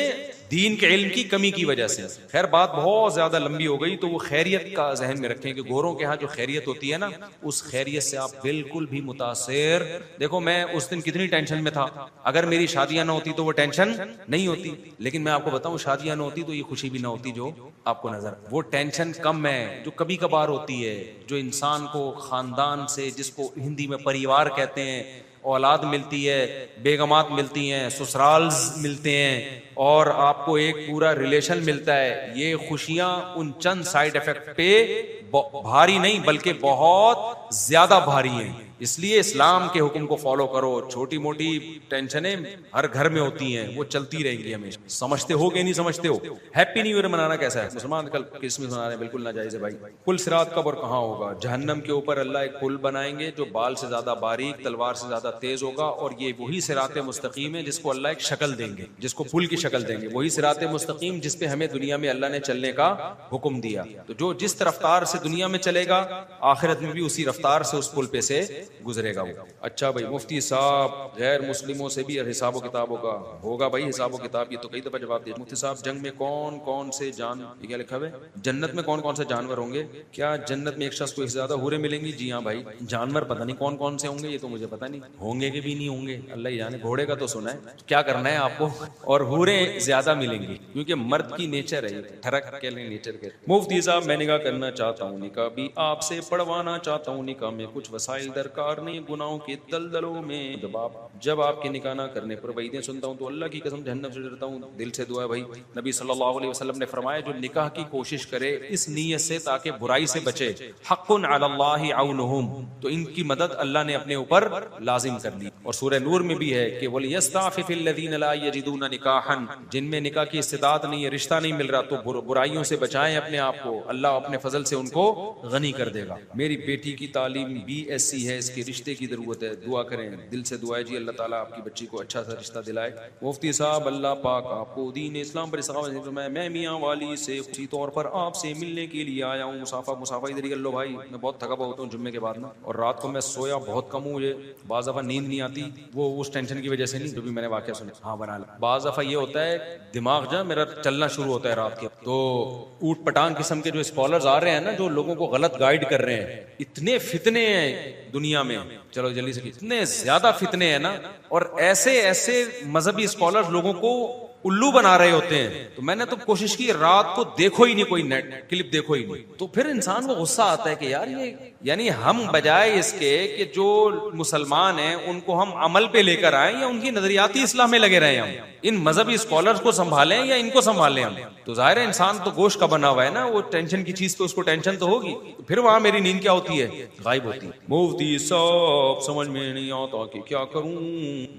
दीन के इल्म की कमी की वजह से। खैर बात बहुत ज्यादा लंबी हो गई, तो वो खैरियत का जहन में रखें कि गोरों के यहाँ जो खैरियत होती है ना, उस खैरियत से आप बिल्कुल भी मुतासिर। देखो मैं उस दिन कितनी टेंशन में था, अगर मेरी शादियां ना होती तो वो टेंशन नहीं होती, लेकिन मैं आपको बताऊं शादियां ना होती तो ये खुशी भी ना होती जो आपको नजर। वो टेंशन कम है जो कभी कभार होती है, जो इंसान को खानदान से, जिसको हिंदी में परिवार कहते हैं, औलाद मिलती है, बेगमात मिलती हैं, ससुराल्स मिलते हैं, और आपको एक पूरा रिलेशन मिलता है। ये खुशियां उन चंद साइड इफेक्ट पे भारी नहीं बल्कि बहुत ज्यादा भारी हैं। इसलिए इस्लाम के हुक्म को फॉलो करो। छोटी मोटी टेंशनें हर घर में होती हैं, वो चलती रहेंगी हमेशा। समझते हो कि नहीं समझते हो? हैप्पी न्यू ईयर मनाना कैसा है? मुसलमान कल क्रिसमस मना रहे हैं, बिल्कुल नाजायज है भाई। पुल सिरात कब और कहाँ होगा? जहन्नम के ऊपर अल्लाह एक पुल बनाएंगे जो बाल से ज्यादा बारीक, तलवार से ज्यादा तेज होगा, और ये वही सिरात मुस्तकीम है जिसको अल्लाह एक शक्ल देंगे, जिसको पुल की शक्ल देंगे। वही सिरात मुस्तकीम जिसपे हमें दुनिया में अल्लाह ने चलने का हुक्म दिया। तो जो जिस रफ्तार से दुनिया में चलेगा, आखिरत में भी उसी रफ्तार से उस पुल पे से गुजरेगा वो। अच्छा भाई मुफ्ती साहब, गैर मुस्लिमों से भी हिसाब किताब होगा भाई हिसाब किताब। ये तो कई दफा जवाब दिया। मुफ्ती साहब जंग में कौन कौन से क्या लिखा है? जन्नत में कौन कौन से जानवर होंगे? क्या जन्नत में एक शख्स को ज्यादा हुरे मिलेंगी? जी हाँ भाई, जानवर पता नहीं कौन कौन से होंगे, ये तो मुझे पता नहीं, होंगे कि भी नहीं होंगे अल्लाह ही जाने। घोड़े का तो सुना है, क्या करना है आपको, और हुरे ज्यादा मिलेंगी क्योंकि मर्द की नेचर है, ठरक के लिए नेचर के। मुफ्ती साहब मैं निकाह करना चाहता हूँ, निकाह भी आपसे पढ़वाना चाहता हूँ, निकाह में कुछ वसाइल दरकार नहीं, गुनाहों के दलदलों में जब आपके निकाह ना करने पर वईदें सुनता हूँ तो अल्लाह की कसम जहन्नम से डरता हूँ। दिल से दुआ है भाई। नबी सल्लल्लाहु अलैहि वसल्लम ने फरमाया जो निकाह की कोशिश करे इस नीयत से ताकि बुराई से बचे, हक़्क़ुन अलल्लाहि औनुहुम, तो इनकी मदद अल्लाह ने अपने ऊपर लाजिम कर ली। और सूरह नूर में भी है कि वलियस्ताफिफिल लज़ीना ला यजिदूना निकाहन, जिनमें निकाह की इस्तिदात नहीं है, रिश्ता नहीं मिल रहा, तो बुराइयों से बचाएं अपने आप को, अल्लाह अपने फजल से उनको गनी कर देगा। मेरी बेटी की तालीम BSc है, इसके रिश्ते की जरूरत है, दुआ करें। दिल से दुआ है जी, अल्लाह ताला आपकी बच्ची को अच्छा सा रिश्ता दिलाए। मुफ्ती साहब अल्लाह पाक आपको दीन इस्लाम पर सखावत फरमाए। मैं मियां वाली से खुशी तौर पर आपसे मिलने के लिए आया हूँ। मुसाफा इधर ही कर लो भाई, मैं बहुत थका हुआ होता हूँ जुम्मे के बाद ना, और रात को मैं सोया बहुत कम हूँ, मुझे बाज़ दफ़ा नींद नहीं आती, वो उस टेंशन की वजह से नहीं जो भी मैंने वाक़या सुना। हाँ बना लो। बाज़ दफ़ा ये होता है दिमाग जब मेरा चलना शुरू होता है रात के, तो ऊट पटांग किस्म के जो स्कॉलर्स आ रहे हैं ना, जो लोगों को गलत गाइड कर रहे हैं, इतने फितने हैं दुनिया में, चलो जल्दी से, इतने ज्यादा फितने हैं ना, और ऐसे ऐसे मजहबी स्कॉलर्स लोगों को उल्लू बना रहे होते हैं। तो मैंने तो कोशिश की रात को देखो ही नहीं, कोई नेट क्लिप देखो ही नहीं, तो फिर इंसान को गुस्सा आता है कि यार ये, यानी हम बजाय इसके कि जो मुसलमान हैं उनको हम अमल पे लेकर आए या उनकी नजरियाती इस्लाह में लगे रहे, हम इन मजहबी स्कॉलर्स को संभालें या इनको संभालें हम, तो जाहिर है इंसान तो गोश्त का बना हुआ है ना, वो टेंशन की चीज तो उसको टेंशन तो होगी। तो फिर वहां मेरी नींद क्या होती है? गायब होती है। मुफ्ती साहब समझ में नहीं आता कि क्या करूं,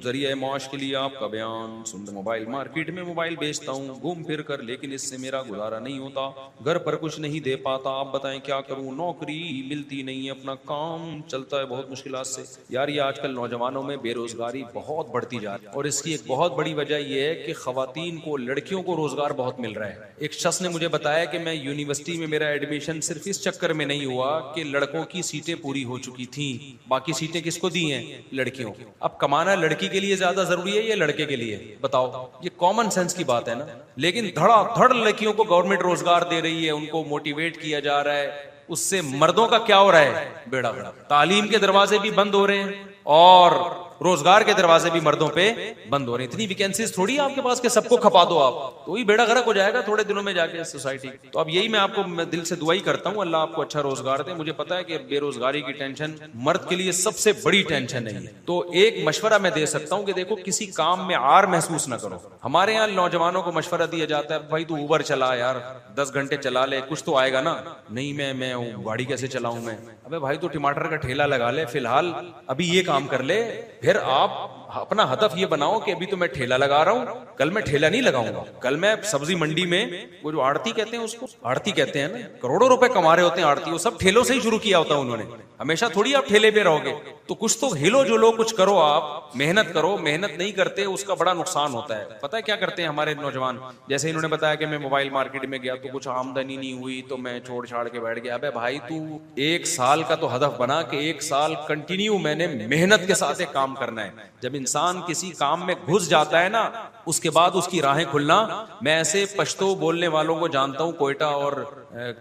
जरिए माश के लिए आपका बयान सुन। मोबाइल मार्केट में मोबाइल बेचता हूँ घूम फिर कर, लेकिन इससे मेरा गुजारा नहीं होता, घर पर कुछ नहीं दे पाता, आप बताएं क्या करूं, नौकरी मिलती नहीं है, अपना काम चलता है बहुत मुश्किलात से। यार ये आजकल नौजवानों में बेरोजगारी बहुत बढ़ती जा रही है, और इसकी एक बहुत बड़ी वजह यह है कि खवातीन को, लड़कियों को रोजगार बहुत मिल रहा है। एक शख्स ने मुझे बताया कि मैं यूनिवर्सिटी में, मेरा एडमिशन सिर्फ इस चक्कर में नहीं हुआ कि लड़कों की सीटें पूरी हो चुकी थी, बाकी सीटें किसको दी हैं? लड़कियों। अब कमाना लड़की के लिए ज्यादा जरूरी है या लड़के के लिए? बताओ, ये कॉमन सेंस की बात है ना। लेकिन धड़ाधड़ लड़कियों को गवर्नमेंट रोजगार दे रही है, उनको मोटिवेट किया जा रहा है, उससे मर्दों का क्या हो रहा है? बेड़ा बेड़ा। तालीम के दरवाजे भी बंद हो रहे हैं और रोजगार के दरवाजे भी मर्दों पे बंद हो रहे हैं। इतनी वैकेंसीज थोड़ी है आपके पास कि सबको खपा दो आप, तो ही बेड़ा गर्क हो जाएगा थोड़े दिनों में जाके सोसाइटी। तो अब यही मैं दिल से दुआई करता हूँ, अल्लाह आपको अच्छा रोजगार दे। मुझे पता है कि बेरोजगारी की टेंशन मर्द के लिए सबसे बड़ी टेंशन है। तो एक मशवरा मैं दे सकता हूँ कि देखो, किसी काम में आर महसूस ना करो। हमारे यहाँ नौजवानों को मशवरा दिया जाता है, भाई तू उबर चला यार, 10 घंटे चला ले, कुछ तो आएगा ना। नहीं मैं गाड़ी कैसे चलाऊं मैं? अबे भाई तू टमाटर का ठेला लगा ले, फिलहाल अभी ये काम कर ले, फिर आप अपना हदफ ये बनाओ कि अभी तो मैं ठेला लगा रहा हूं, कल मैं ठेला नहीं लगाऊंगा, कल मैं सब्जी मंडी में, वो जो आड़ती कहते हैं, उसको आड़ती कहते हैं ना, करोड़ों रुपए कमा रहे होते हैं आड़ती, वो सब ठेलों से ही शुरू किया होता है उन्होंने। हमेशा थोड़ी आप ठेले पे रहोगे, तो कुछ तो हिलो जो लो, कुछ करो, आप मेहनत करो। मेहनत नहीं करते उसका बड़ा नुकसान होता है। पता है क्या करते हैं हमारे नौजवान? जैसे इन्होंने बताया कि मैं मोबाइल मार्केट में गया तो कुछ आमदनी नहीं हुई तो मैं छोड़ छाड़ के बैठ गया। अबे भाई तू 1 साल का तो हदफ बना कि 1 साल कंटिन्यू मैंने मेहनत के साथ एक काम करना है। जब इंसान किसी काम में घुस जाता है ना, उसके बाद उसकी राहें खुलना। मैं ऐसे पश्तो बोलने वालों को जानता हूं, कोयटा और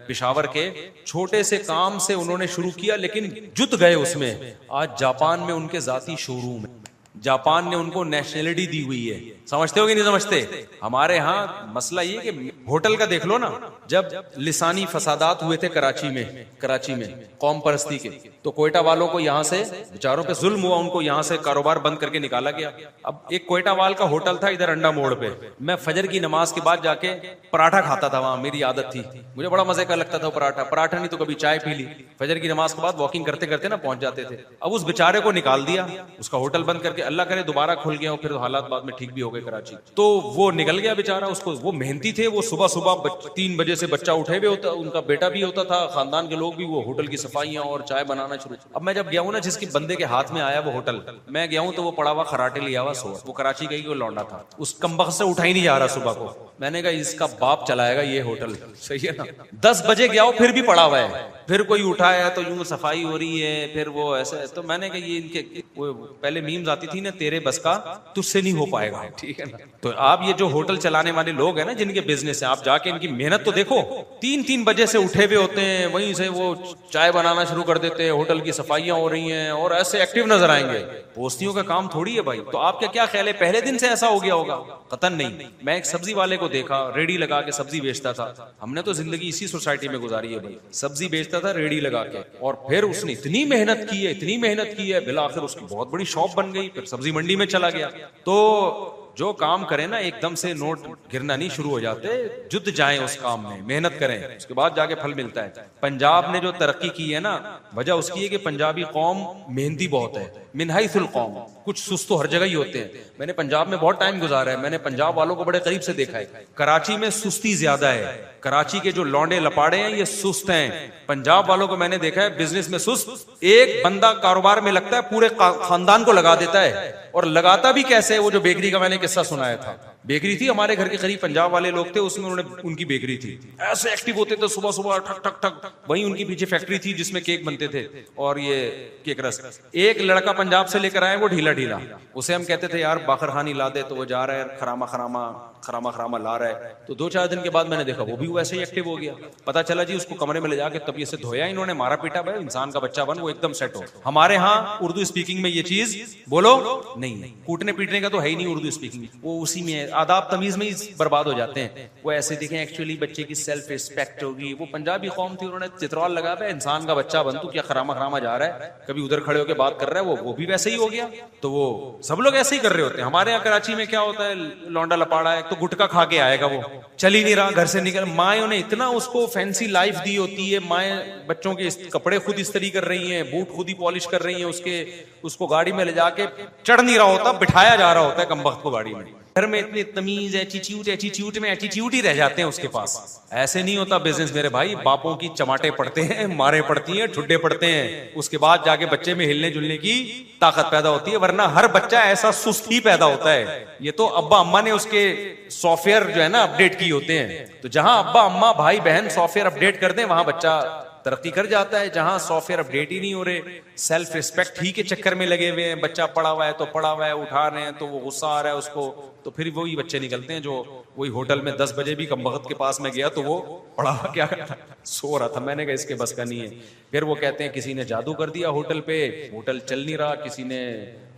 पेशावर के, छोटे से काम से उन्होंने शुरू किया लेकिन जुट गए उसमें। आज जापान में उनके जाती शोरूम है, जापान ने उनको नेशनलिटी दी हुई है। समझते हो कि नहीं समझते? हमारे यहाँ मसला ये कि होटल का देख लो ना, जब लिसानी फसादात हुए थे कराची में कौम परस्ती के, तो कोयटा वालों को यहाँ से बेचारों पे जुल्म हुआ, उनको यहाँ से कारोबार बंद करके निकाला गया। अब एक कोयटा वाल का होटल था इधर अंडा मोड़ पे, मैं फजर की नमाज के बाद जाके पराठा खाता था वहां, मेरी आदत थी, मुझे बड़ा मजे का लगता था पराठा नहीं तो कभी चाय पी ली। फजर की नमाज के बाद वॉकिंग करते करते ना पहुंच जाते थे। अब उस बेचारे को निकाल दिया, उसका होटल बंद करके, अल्लाह करे दोबारा खुल गया, फिर हालात बाद में ठीक भी हो गए कराची। तो वो निकल गया बेचारा, उसको, वो मेहनती थे, वो सुबह सुबह 3 बजे से बच्चा उठे हुए होता, उनका बेटा भी होता था, खानदान के लोग भी, वो होटल की सफाइयां और चाय बनाना शुरू। अब मैं जब गया हूं ना, जिसके बंदे के हाथ में आया वो होटल, मैं गया हूं तो वो पड़ा हुआ खराटे लिया हुआ सो, वो कराची का ही वो लौंडा था, उस कमबख्त से उठा ही नहीं जा रहा सुबह को। मैंने कहा इसका बाप चलाएगा ये होटल, सही है ना। 10 बजे गया हो फिर भी पड़ा हुआ है, फिर कोई उठा है तो यूं सफाई हो रही है, फिर वो ऐसे। तो मैंने कहा ये इनके, वो पहले मीम्स आती थी ना, तेरे बस का तुझसे नहीं हो पाएगा, ठीक है ना। तो आप ये जो होटल चलाने वाले लोग हैं ना, जिनके बिजनेस है, आप जाके इनकी मेहनत तो देखो। 3-3 बजे से उठे हुए होते हैं, वहीं से वो चाय बनाना शुरू कर देते हैं, होटल की सफाइयां हो रही हैं और ऐसे एक्टिव नजर आएंगे। पोस्तियों का काम थोड़ी है भाई। तो आपका क्या ख्याल है, पहले दिन से ऐसा हो गया होगा? कतन नहीं। मैं एक सब्जी वाले को देखा, रेडी लगा के सब्जी बेचता था। हमने तो जिंदगी इसी सोसाइटी में गुजारी है भाई, सब्जी बेचता था रेडी लगा के, और फिर उसने इतनी मेहनत की है, बिला आखिर उसकी बहुत बड़ी शॉप बन गई, फिर सब्जी मंडी में चला गया। तो जो काम करें ना, एकदम से नोट गिरना नहीं शुरू हो जाते, जुट जाएं उस काम में, मेहनत करें, उसके बाद जाके फल मिलता है। पंजाब ने जो तरक्की की है ना, वजह उसकी है कि पंजाबी कौम मेहनती बहुत है, मिनहाइसुल कौम, कुछ सुस्त तो हर जगह ही होते हैं। मैंने पंजाब में बहुत टाइम गुजारा है, मैंने पंजाब वालों को बड़े करीब से देखा है। कराची में सुस्ती ज्यादा है, कराची के जो लौंडे लपाड़े हैं ये सुस्त हैं। पंजाब वालों को मैंने देखा है बिजनेस में सुस्त। एक बंदा कारोबार में लगता है पूरे खानदान को लगा देता है, और लगाता भी कैसे, वो जो बेकरी का मैंने किस्सा सुनाया था, बेकरी थी हमारे घर के करीब, पंजाब वाले लोग थे, उसमें उन्होंने, उनकी बेकरी थी, ऐसे एक्टिव होते थे सुबह सुबह, ठक ठक ठक। वहीं उनकी पीछे फैक्ट्री थी जिसमें केक बनते थे और ये केक रस। एक लड़का पंजाब से लेकर आए, वो ढीला ढीला, उसे हम कहते थे यार बाखर खानी ला दे, तो वो जा रहा है खरामा खरामा ला रहा है। तो 2-4 दिन के बाद मैंने देखा वो भी वैसे ही एक्टिव हो गया। पता चला जी उसको कमरे में ले जाके तब से धोया इन्होंने, मारा पीटा, भाई इंसान का बच्चा बन, वो एकदम सेट हो। हमारे यहाँ उर्दू स्पीकिंग में ये चीज बोलो नहीं, कूटने पीटने का तो है ही नहीं उर्दू स्पीकिंग, वो उसी में है, आदाब तमीज में ही बर्बाद हो जाते हैं। वो ऐसे देखें, एक्चुअली बच्चे की सेल्फ रिस्पेक्ट होगी। वो पंजाबी कौम थी, उन्होंने चित्रौल लगा पे, इंसान का बच्चा बन, तू क्या खरामा जा रहा है, कभी उधर खड़े होकर बात कर रहा है, वो भी वैसे ही हो गया। तो वो सब लोग ऐसे ही कर रहे होते हैं। हमारे यहाँ कराची में क्या होता है, लौंडा लपाड़ा है तो गुटखा खा के आएगा, वो चल ही नहीं रहा, घर से निकल, माएं ने इतना उसको फैंसी लाइफ दी होती है, माएं बच्चों के कपड़े खुद इस्त्री कर रही हैं, बूट खुद ही पॉलिश कर रही हैं, उसको गाड़ी में ले जाके चढ़ नहीं रहा होता, बिठाया जा रहा होता है कमबख्त को गाड़ी में। घर में इतनी तमीज, एटीट्यूड में एटीट्यूड ही रह जाते हैं उसके पास। ऐसे नहीं होता बिजनेस मेरे भाई, बापों की चमाटे पड़ते हैं, मारे पड़ती हैं, ठुड्डे पड़ते हैं, उसके बाद जाके बच्चे में हिलने जुलने की ताकत पैदा होती है, वरना हर बच्चा ऐसा सुस्त ही पैदा होता है। ये तो अब्बा अम्मा ने उसके सॉफ्टवेयर जो है ना अपडेट किए होते हैं। तो जहां अब्बा अम्मा भाई बहन सॉफ्टवेयर अपडेट कर दें, वहां बच्चा तरक्की कर जाता है। जहां सॉफ्टवेयर अपडेट ही नहीं हो रहे, सेल्फ रिस्पेक्ट ही के चक्कर में लगे हुए हैं, बच्चा पड़ा हुआ है तो पड़ा हुआ है, उठा रहे हैं तो वो गुस्सा आ रहा है उसको, तो फिर वही बच्चे निकलते हैं जो वही होटल में 10 बजे भी कमबख्त के पास में गया तो वो पड़ा क्या करता, सो रहा था। मैंने कहा इसके बस का नहीं है। फिर वो कहते हैं किसी ने जादू कर दिया होटल पे, होटल चल नहीं रहा, किसी ने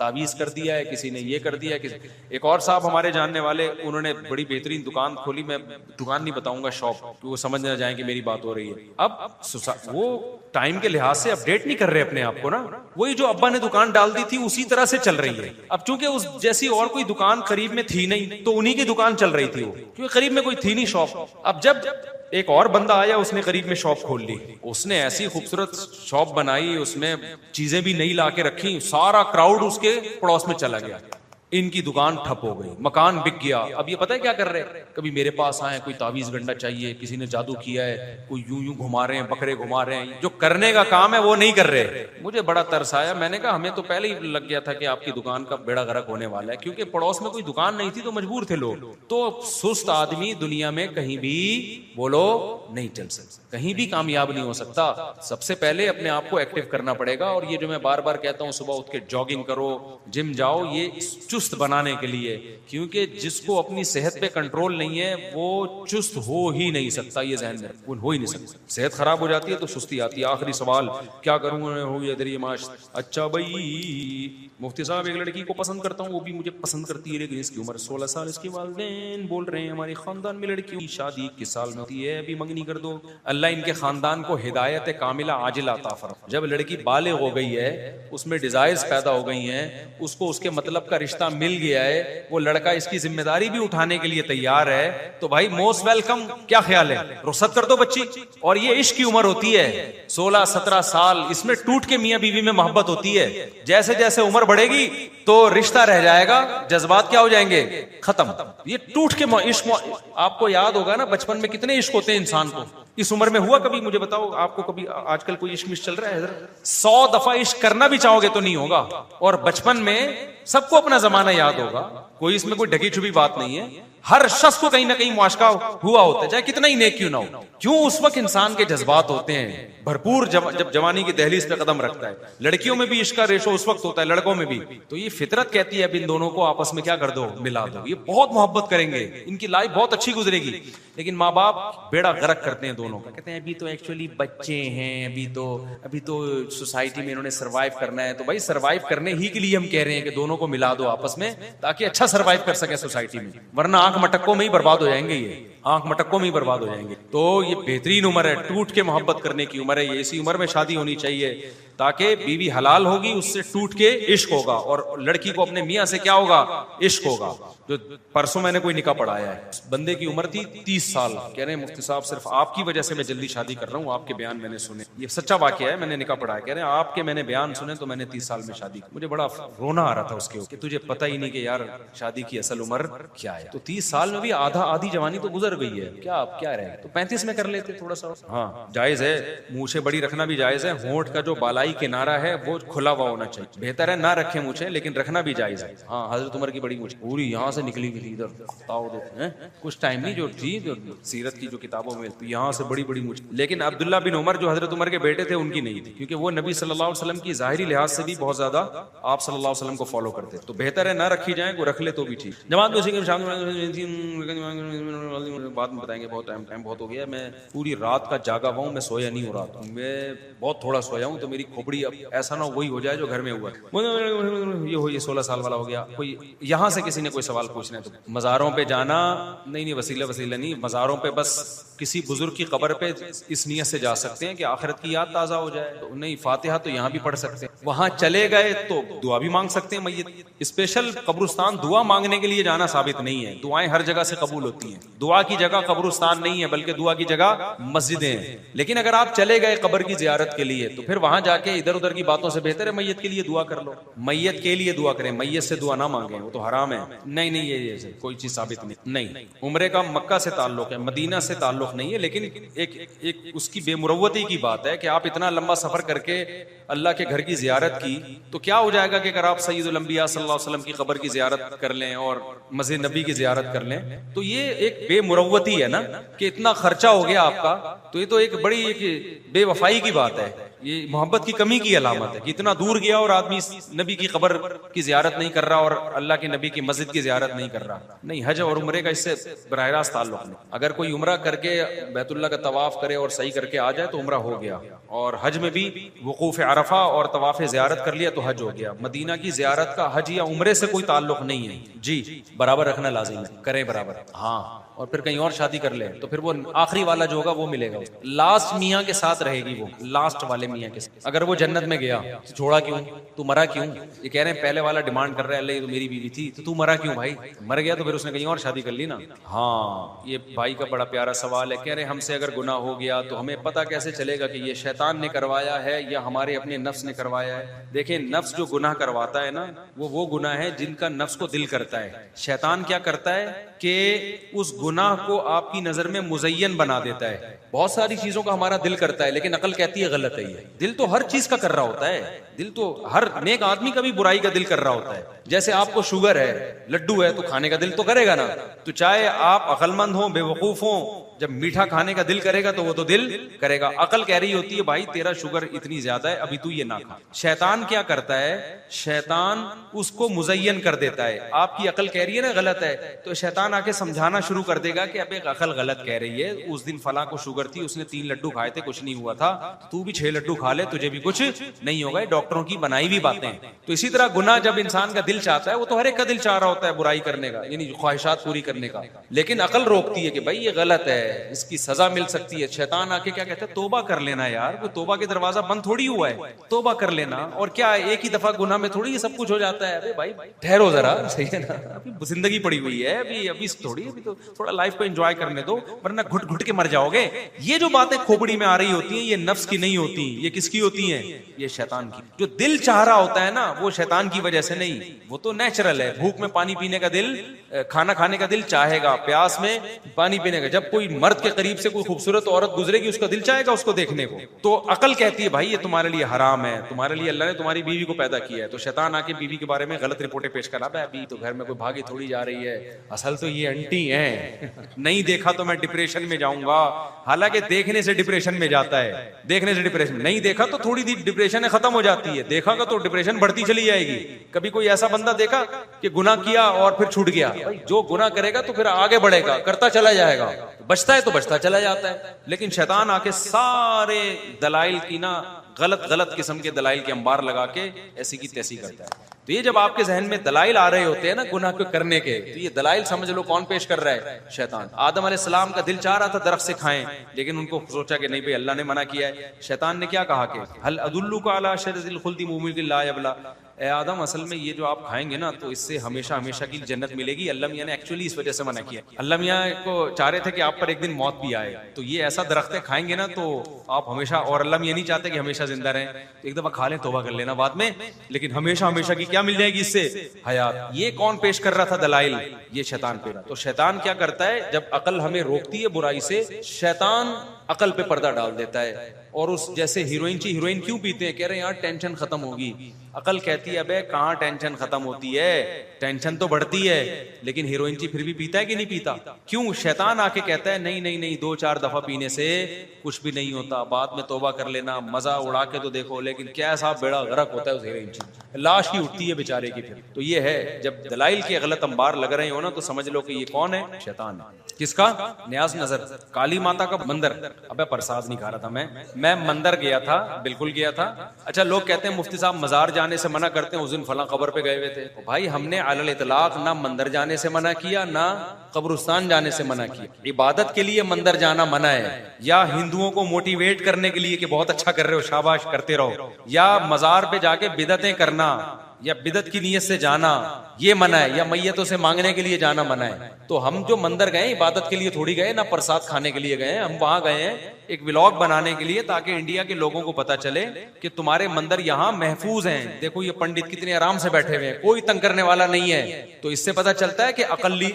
तावीज कर दिया है, किसी ने ये कर दिया है। एक और साहब हमारे जानने वाले, उन्होंने बड़ी बेहतरीन दुकान खोली, मैं दुकान नहीं बताऊंगा, शॉप, तो वो समझ ना जाए कि मेरी बात हो रही है। अब वो टाइम के लिहाज से अपडेट नहीं कर रहे अपने आप को ना, वही जो अब्बा ने दुकान डाल दी थी उसी तरह से चल रही है। अब चूंकि उस जैसी और कोई दुकान करीब में थी नहीं, तो उन्हीं की दुकान चल रही थी वो, क्योंकि करीब में कोई थी नहीं शॉप। अब जब एक और बंदा आया, उसने करीब में शॉप खोल ली, उसने ऐसी खूबसूरत शॉप बनाई, उसमें चीजें भी नई ला के रखी, सारा क्राउड उसके पड़ोस में चला गया। इनकी दुकान ठप हो गई, मकान बिक गया। अब ये पता है क्या कर रहे हैं, कभी मेरे पास आए, कोई तावीज गंडा चाहिए, किसी ने जादू किया है, कोई यूं यूं घुमा रहे हैं, बकरे घुमा रहे हैं, जो करने का काम है वो नहीं कर रहे। मुझे बड़ा तरस आया, मैंने कहा हमें तो पहले ही लग गया था कि आपकी दुकान का बेड़ा गर्क होने वाला है, क्योंकि पड़ोस में कोई दुकान नहीं थी तो मजबूर थे लोग। तो सुस्त आदमी दुनिया में कहीं भी बोलो नहीं चल सकता, कहीं भी कामयाब नहीं हो सकता। सबसे पहले अपने आप को एक्टिव करना पड़ेगा। और ये जो मैं बार बार कहता हूं, सुबह उठ के जॉगिंग करो, जिम जाओ, ये चुस्त बनाने के लिए, क्योंकि जिसको अपनी सेहत पे कंट्रोल नहीं है वो चुस्त हो ही नहीं सकता। ये ज़हन में वो हो ही नहीं सकता। सेहत खराब हो जाती है तो सुस्ती आती है। आखिरी सवाल, क्या करूँ? अच्छा भाई, मुफ्ती साहब एक लड़की को पसंद करता हूँ, वो भी मुझे पसंद करती है, लेकिन इसकी उम्र 16 साल, इसके वालिदैन बोल रहे हैं हमारे खानदान में लड़की की शादी 21 साल में होती है, अभी मंगनी कर दो। अल्लाह इनके खानदान को हिदायत कामिला आजिला अता फरमा। जब लड़की बालिग हो गई है, उसमें डिजायर्स पैदा हो गई हैं, उसको उसके मतलब का रिश्ता मिल गया है, वो लड़का इसकी जिम्मेदारी भी उठाने के लिए तैयार है, तो भाई मोस्ट वेलकम। क्या ख्याल है, रुखसत कर दो बच्ची। और ये इश्क की उम्र होती है 16-17 साल, इसमें टूट के मियां बीवी में मोहब्बत होती है। जैसे जैसे उम्र बढ़ेगी तो रिश्ता रह जाएगा, जज्बात क्या हो जाएंगे, खत्म। ये टूट के इश्क, आपको याद होगा ना बचपन में कितने इश्क होते हैं इंसान को। इस उम्र में हुआ कभी, मुझे बताओ, आपको कभी आजकल कोई इश्क मिश चल रहा है? 100 दफा इश्क करना भी चाहोगे तो नहीं होगा। और बचपन में सबको अपना जमाना याद होगा, कोई इसमें कोई ढकी छुपी बात नहीं है। हर शख्स को कहीं ना कहीं मुआशका हुआ होता है, चाहे कितना ही नेक क्यों ना हो। क्यों? उस वक्त इंसान के जज्बात होते हैं भरपूर, जब जवानी की दहलीज पे कदम रखता है। लड़कियों में भी इश्क का रेशो उस वक्त होता है, लड़कों में भी। तो ये फितरत कहती है अब इन दोनों को आपस में क्या कर दो, मिला दो। ये बहुत मोहब्बत करेंगे, इनकी लाइफ बहुत अच्छी गुजरेगी। लेकिन माँ बाप बेड़ा गर्क करते हैं दोनों का, कहते हैं अभी तो एक्चुअली बच्चे हैं, अभी तो सोसाइटी में इन्होंने सर्वाइव करना है। तो भाई सर्वाइव करने ही के लिए हम कह रहे हैं कि दोनों को मिला दो आपस में, ताकि अच्छा सर्वाइव कर सके सोसाइटी में। वरना आंख मटक्कों में ही बर्बाद हो जाएंगे, ये आंख मटक्कों में ही बर्बाद हो जाएंगे। तो ये बेहतरीन उम्र है, टूट के मोहब्बत करने की उम्र है ये। इसी उम्र में शादी होनी चाहिए, ताकि बीवी हलाल होगी, उससे टूट के इश्क होगा, और लड़की को अपने मियाँ से क्या होगा, इश्क होगा। जो परसों मैंने कोई निकाह पढ़ाया है, बंदे की उम्र थी 30 साल। कह रहे हैं मुफ्ती साहब सिर्फ आपकी वजह से मैं जल्दी शादी कर रहा हूँ, आपके बयान मैंने सुने। ये सच्चा वाकया है, मैंने निकाह पढ़ाया। कह रहे हैं आपके मैंने बयान सुने तो मैंने 30 साल में शादी की। मुझे बड़ा रोना आ रहा था उसके ऊपर, तुझे पता ही नहीं कि यार शादी की असल उम्र क्या है। तो 30 साल में भी आधी जवानी तो गुजर गई है, क्या रहे, तो 35 में कर लेते थोड़ा सा। हाँ जायज है, मूछे बड़ी रखना भी जायज है। होंठ का जो बालाई किनारा है वो खुला हुआ होना चाहिए। बेहतर है ना रखे मूछे, लेकिन रखना भी जायज है। हाँ, हजरत उमर की बड़ी मूछ पूरी यहाँ से निकली हुई थी, इधर कुछ टाइम नहीं, जो थी जो सीरत की जो किताबों में यहाँ से बड़ी बड़ी मूछ। लेकिन अब्दुल्ला बिन उमर जो हजरत उमर के बेटे थे, उनकी नहीं थी, क्योंकि वो नबी सल्लल्लाहु अलैहि वसल्लम की जाहिरी लिहाज से भी बहुत ज्यादा आप सल्लल्लाहु अलैहि वसल्लम को फॉलो करते। तो बेहतर है ना रखी जाए, को रख ले तो भी ठीक। जमात में बाद में बताएंगे, बहुत टाइम बहुत हो गया। मैं पूरी रात का जागा हुआ हूँ, मैं सोया नहीं हो रहा था, मैं बहुत थोड़ा सोया हूँ। तो मेरी खोपड़ी अब ऐसा ना वही हो जाए जो घर में हुआ। ये 16 साल वाला हो गया। कोई यहाँ से किसी ने कोई सवाल पूछना है तो मज़ारों पे जाना नहीं, वसीला नहीं। मज़ारों पे बस किसी बुजुर्ग की कब्र पे इस नियत से जा सकते हैं कि आखिरत की याद ताज़ा हो जाए। तो नहीं, फातिहा तो यहाँ भी पढ़ सकते हैं। वहाँ चले गए तो दुआ भी मांग सकते हैं। मैयत स्पेशल कब्रिस्तान दुआ मांगने के लिए जाना साबित नहीं है। दुआएं हर जगह से कबूल होती हैं। दुआ की जगह कब्रिस्तान नहीं है, बल्कि दुआ की जगह मस्जिदें हैं। लेकिन अगर आप चले गए कब्र की जियारत के लिए, तो फिर वहां जाके इधर उधर की बातों से बेहतर है मैयत के लिए दुआ कर लो। मैयत के लिए दुआ करें, मैयत से दुआ ना मांगे, वो तो हराम है। नहीं, ये कोई चीज साबित नहीं। उम्रे का मक्का से ताल्लुक है, मदीना से ताल्लुक नहीं है। लेकिन एक उसकी बेमुरव्वती की बात है कि आप इतना लंबा सफर करके अल्लाह के घर की जियारत की, तो क्या हो जाएगा कि अगर आप सय्यदुल अंबिया सल्लल्लाहु अलैहि वसल्लम की कब्र की जियारत कर लें और मस्जिद नबी की जियारत कर लें, तो ये एक बेमुरव्वती है ना, कि इतना खर्चा हो गया आपका। तो ये तो एक बड़ी एक बेवफाई की बात है, ये मोहब्बत की कमी की अलामत है कि इतना दूर गया और आदमी नबी की कब्र की जियारत नहीं कर रहा और अल्लाह के नबी की मस्जिद की जियारत नहीं कर रहा। नहीं, हज और उम्रे का इससे बराह रास्त ताल्लुक नहीं। अगर कोई उम्रा करके बैतुल्लाह का तवाफ करे और सही करके आ जाए तो उम्रा हो गया। और हज में भी वकूफ अरफा और तवाफ जियारत कर लिया तो हज हो गया। मदीना की जियारत का हज या उम्रे से कोई ताल्लुक नहीं है। जी, बराबर रखना लाजिम है, करें बराबर। हाँ, और फिर कहीं और शादी कर ले तो फिर वो आखिरी वाला जो होगा वो मिलेगा उसको। लास्ट मियाँ के साथ रहेगी वो, लास्ट वाले मियाँ के साथ। अगर वो जन्नत में गया तो छोड़ा क्यों, तू मरा क्यों? ये कह रहे हैं पहले वाला डिमांड कर रहा है, अल्लाह ये तो मेरी बीवी थी, तो तू मरा क्यों भाई? मर गया तो फिर उसने कहीं और शादी कर ली ना। हाँ, ये भाई का बड़ा प्यारा सवाल है। कह रहे हमसे अगर गुनाह हो गया तो हमें पता कैसे चलेगा कि ये शैतान ने करवाया है या हमारे अपने नफ्स ने करवाया है? देखें, नफ्स जो गुनाह करवाता है ना, वो गुनाह है जिनका नफ्स को दिल करता है। शैतान क्या करता है कि उस गुनाह को आपकी नजर में मुज़य्यन बना देता है। बहुत सारी चीजों का हमारा दिल करता है, लेकिन अकल कहती है गलत है ये। दिल तो हर चीज का कर रहा होता है, दिल तो हर नेक आदमी का भी बुराई का दिल कर रहा होता है। जैसे आपको शुगर है, लड्डू है, तो खाने का दिल तो करेगा ना। तो चाहे आप अकलमंद हो, बेवकूफ हो, जब मीठा खाने का दिल करेगा तो वो तो दिल करेगा। अकल कह रही होती है भाई तेरा शुगर इतनी ज्यादा है, अभी तू ये ना खा। शैतान क्या करता है, शैतान उसको मुज़य्यन कर देता है। आपकी अकल कह रही है ना गलत है, तो शैतान आके समझाना शुरू कर देगा कि अबे अकल गलत कह रही है, उस दिन फला को शुगर थी, उसने 3 लड्डू खाए थे, कुछ नहीं हुआ था, तू भी 6 लड्डू खा ले, तुझे भी कुछ नहीं होगा। डॉक्टरों की बनाई हुई बातें। तो इसी तरह गुनाह जब इंसान का दिल चाहता है, वो तो हर एक का दिल चाह रहा होता है बुराई करने का, यानी ख्वाहिशात पूरी करने का, लेकिन अकल रोकती है कि भाई ये गलत है, इसकी सजा मिल सकती है। शैतान आके क्या कहता है, तोबा कर लेना यार, वो तोबा के दरवाजा बंद थोड़ी हुआ है, तोबा कर लेना। और क्या एक ही दफा गुनाह में थोड़ी ये सब कुछ हो जाता है? अरे भाई ठहरो जरा, सही है ना, अभी जिंदगी पड़ी हुई है, अभी थोड़ी, अभी तो थोड़ा लाइफ को एंजॉय करने दो, वरना घुट घुट के मर जाओगे। ये जो बातें खोपड़ी में आ रही होती हैं, ये नफ्स की नहीं होती, ये किसकी होती हैं? ये शैतान की। जो दिल चाह रहा होता है ना, वो शैतान की वजह से नहीं, वो तो नेचुरल है। भूख में पानी पीने का दिल, खाना खाने का दिल चाहेगा, प्यास में पानी पीने का। जब कोई मर्द के करीब से कोई खूबसूरत औरत गुजरेगी, उसका दिल चाहेगा उसको देखने को। तो अकल कहती है भाई ये तुम्हारे लिए हराम है, तुम्हारे लिए अल्लाह ने तुम्हारी बीवी को पैदा किया है। तो शैतान आके बीवी के बारे में गलत रिपोर्टें पेश करा, अभी तो घर में कोई भागी थोड़ी जा रही है, असल तो ये आंटी है, नहीं देखा तो मैं डिप्रेशन में जाऊंगा। हालांकि देखने से डिप्रेशन में जाता है, देखने से डिप्रेशन, नहीं देखा तो थोड़ी दी डिप्रेशन खत्म हो जाती है, देखा तो डिप्रेशन बढ़ती चली जाएगी। कभी कोई ऐसा बंदा देखा कि गुनाह किया और फिर छूट गया? जो गुनाह करेगा तो फिर आगे बढ़ेगा, करता चला जाएगा, बचता है तो बचता चला जाता है। लेकिन शैतान आके सारे दलाइल की ना, गलत गलत किस्म के दलाइल के अंबार लगा के ऐसी की तैसी करता है। तो ये जब आपके जहन में दलाइल आ रहे होते हैं ना गुनाह को करने के, तो ये दलाइल समझ लो कौन पेश कर रहा है? शैतान। आदम अलैहिस्सलाम का दिल चाह रहा था दरख्त से खाएं, लेकिन उनको सोचा कि नहीं भाई अल्लाह ने मना किया है। शैतान ने क्या कहा कि हल अदुल्लुका अला शजरतिल खुल्दी मुमिन ला यबला, ए आदम असल में ये जो आप खाएंगे ना तो इससे हमेशा हमेशा की जन्नत मिलेगी। अल्लाह मियां ने एक्चुअली इस वजह से मना किया। अल्लाह मियां को चाह रहे थे कि आप पर एक दिन मौत भी आए, तो ये ऐसा दरख्त है खाएंगे ना तो आप हमेशा, और अल्लाह मियां नहीं चाहते कि हमेशा जिंदा रहें, तो एक दफा खा लें, तौबा कर लेना बाद में, लेकिन हमेशा हमेशा की क्या मिल जाएगी इससे? हयात। ये कौन पेश कर रहा था दलाइल? ये शैतान पे। तो शैतान क्या करता है, जब अकल हमें रोकती है बुराई से, शैतान अकल पे पर्दा डाल देता है। और उस जैसे हीरोइन क्यों पीते हैं? कह रहे हैं यार टेंशन खत्म होगी। अकल कहती है अबे कहाँ टेंशन खत्म होती है, टेंशन तो बढ़ती है। लेकिन हीरोइन फिर भी पीता है कि नहीं पीता? क्यों? शैतान आके कहता है नहीं नहीं नहीं, 2-4 दफा पीने से कुछ भी नहीं होता, बाद में तौबा कर लेना, मजा उड़ा के तो देखो। लेकिन कैसा बेड़ा गर्क होता है उस हीरोइन, लाश ही उठती है बेचारे की फिर। तो ये है, जब दलाइल के गलत अंबार लग रहे हो ना, तो समझ लो कि ये कौन है? शैतान है। किसका? न्याज नजर, काली माता का मंदिर। अबे प्रसाद नहीं खा रहा था मैं मंदिर गया था, बिल्कुल गया था। अच्छा, लोग कहते हैं मुफ्ती साहब मजार जाने से मना करते हैं, उस दिन फला कब्र पे गए हुए थे। भाई हमने अलल इतलाक ना मंदिर जाने से मना किया, ना कब्रिस्तान जाने से मना किया। इबादत के लिए मंदिर जाना मना है, या हिंदुओं को मोटिवेट करने के लिए कि बहुत अच्छा कर रहे हो, शाबाश करते रहो, या मजार पे जाके बिदतें करना या बिदत की नीयत से जाना, ये मना है, या मैयतों से मांगने के लिए जाना मना है। तो हम जो मंदिर गए इबादत के लिए थोड़ी गए, ना प्रसाद खाने के लिए गए, हम वहां गए हैं एक व्लॉग बनाने के लिए, ताकि इंडिया के लोगों को पता चले कि तुम्हारे मंदिर यहाँ महफूज हैं। देखो ये पंडित कितने आराम से बैठे हुए हैं, कोई तंग करने वाला नहीं है। तो इससे पता चलता है कि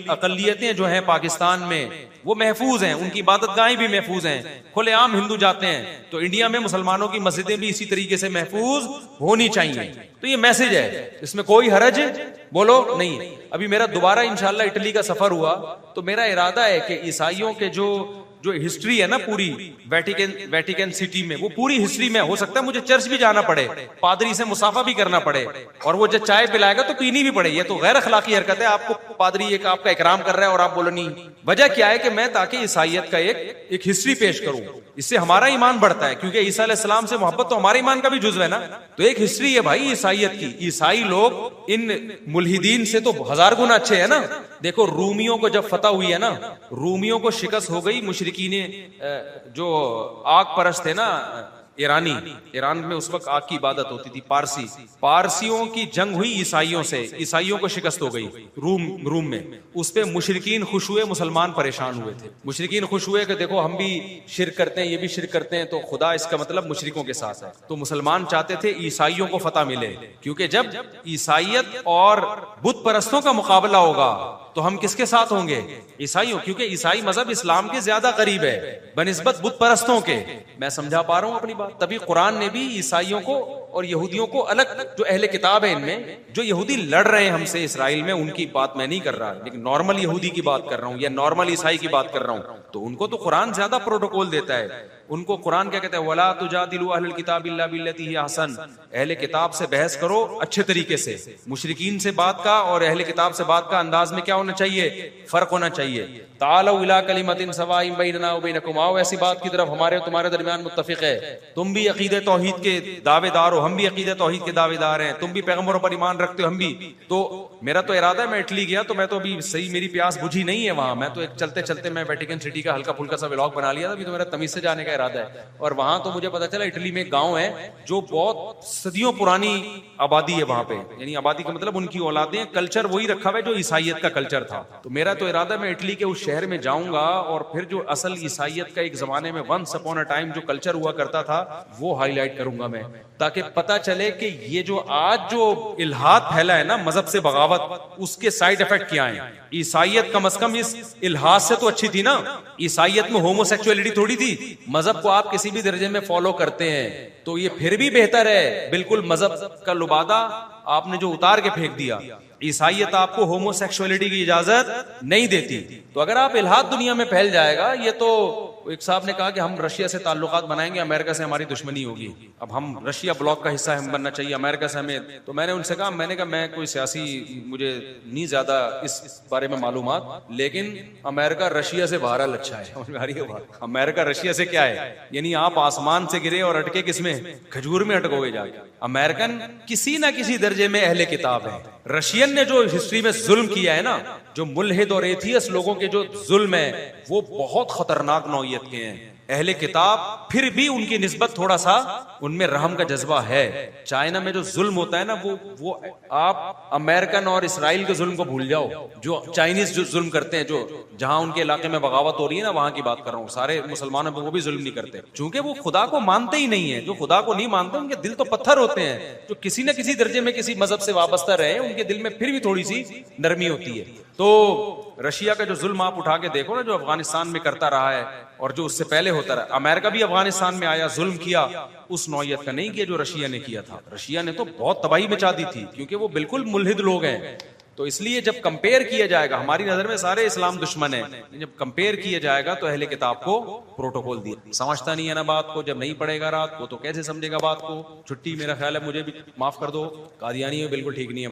अकलियतें जो हैं पाकिस्तान में वो महफूज हैं, उनकी इबादत गाहें भी महफूज हैं, खुलेआम हिंदू जाते हैं। तो इंडिया में मुसलमानों की मस्जिदें भी इसी तरीके से महफूज होनी चाहिए। तो ये मैसेज है, इसमें कोई हरज बोलो नहीं। अभी मेरा दोबारा इंशाल्लाह इटली का सफर हुआ, तो मेरा इरादा है कि ईसाइयों के जो जो हिस्ट्री है ना पूरी वेटिकन सिटी में, वो पूरी हिस्ट्री में हो सकता है मुझे चर्च भी जाना पड़े, पादरी से मुसाफा भी करना पड़े, और वो जब चाय पिलाएगा तो पीनी भी पड़े। ये तो गैर अखलाकी हरकत है। आपको पादरी एक आपका इकराम कर रहा है और आप बोलो नहीं। वजह क्या है कि मैं ताकि ईसाइयत का एक हिस्ट्री पेश करूं, इससे हमारा ईमान बढ़ता है, क्योंकि ईसा अलैहिस्सलाम से मोहब्बत तो हमारे ईमान का भी जुज़्व है ना। तो एक हिस्ट्री है भाई ईसाइयत की। ईसाई लोग इन मुल्हिदीन से तो 1000 गुना अच्छे है ना। देखो रूमियों को जब फतह हुई है ना, रूमियों को शिकस्त हो गई, मुशरिकीने जो आग परस्त थे ना ईरान में उस वक्त आग की इबादत होती थी, पारसियों की जंग हुई ईसाइयों से, ईसाइयों को शिकस्त हो गई रूम में। उस पे मुशरिकीन खुश हुए, मुसलमान परेशान हुए थे। मुशरिकीन खुश हुए कि देखो हम भी शिर्क करते हैं, ये भी शिर्क करते हैं, तो खुदा इसका मतलब मुशरिकों के साथ है। तो मुसलमान चाहते थे ईसाइयों को फतह मिले, क्योंकि जब ईसाइयत और बुत परस्तों का मुकाबला होगा तो हम किसके साथ होंगे? ईसाइयों, क्योंकि ईसाई मजहब इस्लाम के ज्यादा करीब है बनिस्बत बुत परस्तों के। मैं समझा पा रहा हूं अपनी बात? तभी कुरान ने भी ईसाइयों को और यहूदियों को अलग, जो अहले किताब है इनमें, जो यहूदी लड़ रहे हैं हमसे इसराइल में, उनकी बात मैं नहीं कर रहा, लेकिन नॉर्मल यहूदी की बात कर रहा हूं या नॉर्मल ईसाई की बात कर रहा हूं। तो उनको तो कुरान ज्यादा प्रोटोकॉल देता है। उनको कुरान क्या कहता है? वला तुजादिलू अहलल किताब इल्ला बिल्लती ही अहसन। अहले किताब से बहस करो अच्छे तरीके से। मुशरिकीन से बात का और अहले किताब से बात का अंदाज में क्या होना चाहिए? फर्क होना चाहिए। तालौ इला कलिमतिन सवाइन बैनना व बैनकुम, आओ ऐसी बात की तरफ हमारे और तुम्हारे दरमियान मुत्तफिक है। तुम भी अकीदे तौहीद के दावेदार हो, हम भी अकीदे तौहीद के दावेदार हैं। तुम भी पैगंबरों पर ईमान रखते हो, हम भी। तो मेरा तो इरादा है, मैं इटली गया तो मैं तो अभी सही, मेरी प्यास बुझी नहीं है वहां। मैं तो एक चलते चलते मैं वेटिकन सिटी का हल्का फुल्का सा व्लॉग बना लिया था, अभी तो मेरा तमीज से जाने का इरादा है। और वहां तो मुझे पता चला इटली में एक गांव है जो बहुत सदियों पुरानी आबादी है वहां पे, यानी आबादी का मतलब उनकी औलादें, कल्चर वही रखा हुआ है जो ईसाइयत का कल्चर था। तो मेरा तो इरादा है मैं इटली के उस शहर में जाऊंगा और फिर जो असल ईसाइयत का एक जमाने में वंस अपॉन अ टाइम जो कल्चर हुआ करता था वो हाईलाइट करूंगा मैं, ताकि पता चले कि ये जो आज जो इल्हाद फैला है ना मजहब से बगावत, उसके साइड इफेक्ट क्या है। ईसाइयत कम से कम इस इल्हाद से तो अच्छी थी ना। ईसाइयत में होमोसेक्सुअलिटी थोड़ी थी। मजहब को आप किसी भी दर्जे में फॉलो करते हैं तो ये फिर भी बेहतर है। बिल्कुल मजहब का लुबादा आपने जो उतार के फेंक दिया। ईसाइयत आपको होमोसेक्सुअलिटी की इजाजत नहीं देती। तो अगर आप इल्हाद दुनिया में फैल जाएगा, ये तो एक साहब ने कहा कि हम रशिया से ताल्लुकात बनाएंगे, अमेरिका से हमारी दुश्मनी होगी। अब हम रशिया ब्लॉक का हिस्सा हम बनना चाहिए, अमेरिका से हमें। तो मैंने उनसे कहा, मैं कोई सियासी, मुझे नहीं ज्यादा इस बारे में मालूमात, लेकिन अमेरिका रशिया से बहरहाल अच्छा है। समझ में आ रही है बात? अमेरिका रशिया से क्या है, यानी आप आसमान से गिरे और अटके किसमें? खजूर में अटकोगे जाके। अमेरिकन किसी ना किसी दर्जे में अहले किताब है। रशियन ने जो हिस्ट्री में जुल्म किया है ना, जो मुल्हिद और एथियस लोगों के जो जुल्म है, वो बहुत खतरनाक नौइयत के हैं। अहले किताब फिर भी उनकी निस्बत थोड़ा सा उनमें रहम का जज्बा है। चाइना में जो जुल्म होता है ना, वो आप अमेरिकन और इसराइल के जुल्म को भूल जाओ। जो चाइनीज जो जुल्म करते हैं, जो जहां उनके इलाके में बगावत हो रही है ना, वहां की बात कर रहा हूँ। सारे मुसलमानों पर वो भी जुल्म नहीं करते, क्योंकि वो खुदा को मानते ही नहीं है। जो खुदा को नहीं मानते उनके दिल तो पत्थर होते हैं। जो किसी न किसी दर्जे में किसी मजहब से वाबस्ता रहे, उनके दिल में फिर भी थोड़ी सी नरमी होती है। तो रशिया का जो जुल्म आप उठा के देखो ना, जो अफगानिस्तान में करता रहा है और जो उससे पहले होता रहा। अमेरिका भी अफगानिस्तान में आया, जुल्म किया, उस नौइयत का नहीं किया जो रशिया ने किया था। रशिया ने तो बहुत तबाही मचा दी थी, क्योंकि वो बिल्कुल मुल्हिद लोग हैं। तो इसलिए जब कंपेयर किया जाएगा, हमारी नजर में सारे इस्लाम दुश्मन है, जब कंपेयर किया जाएगा तो अहले किताब को प्रोटोकॉल दिया। समझता नहीं है ना बात को, जब नहीं पढ़ेगा रात को तो कैसे समझेगा बात को? छुट्टी, मेरा ख्याल है, मुझे भी माफ कर दो, कादियानी में बिल्कुल ठीक नहीं है।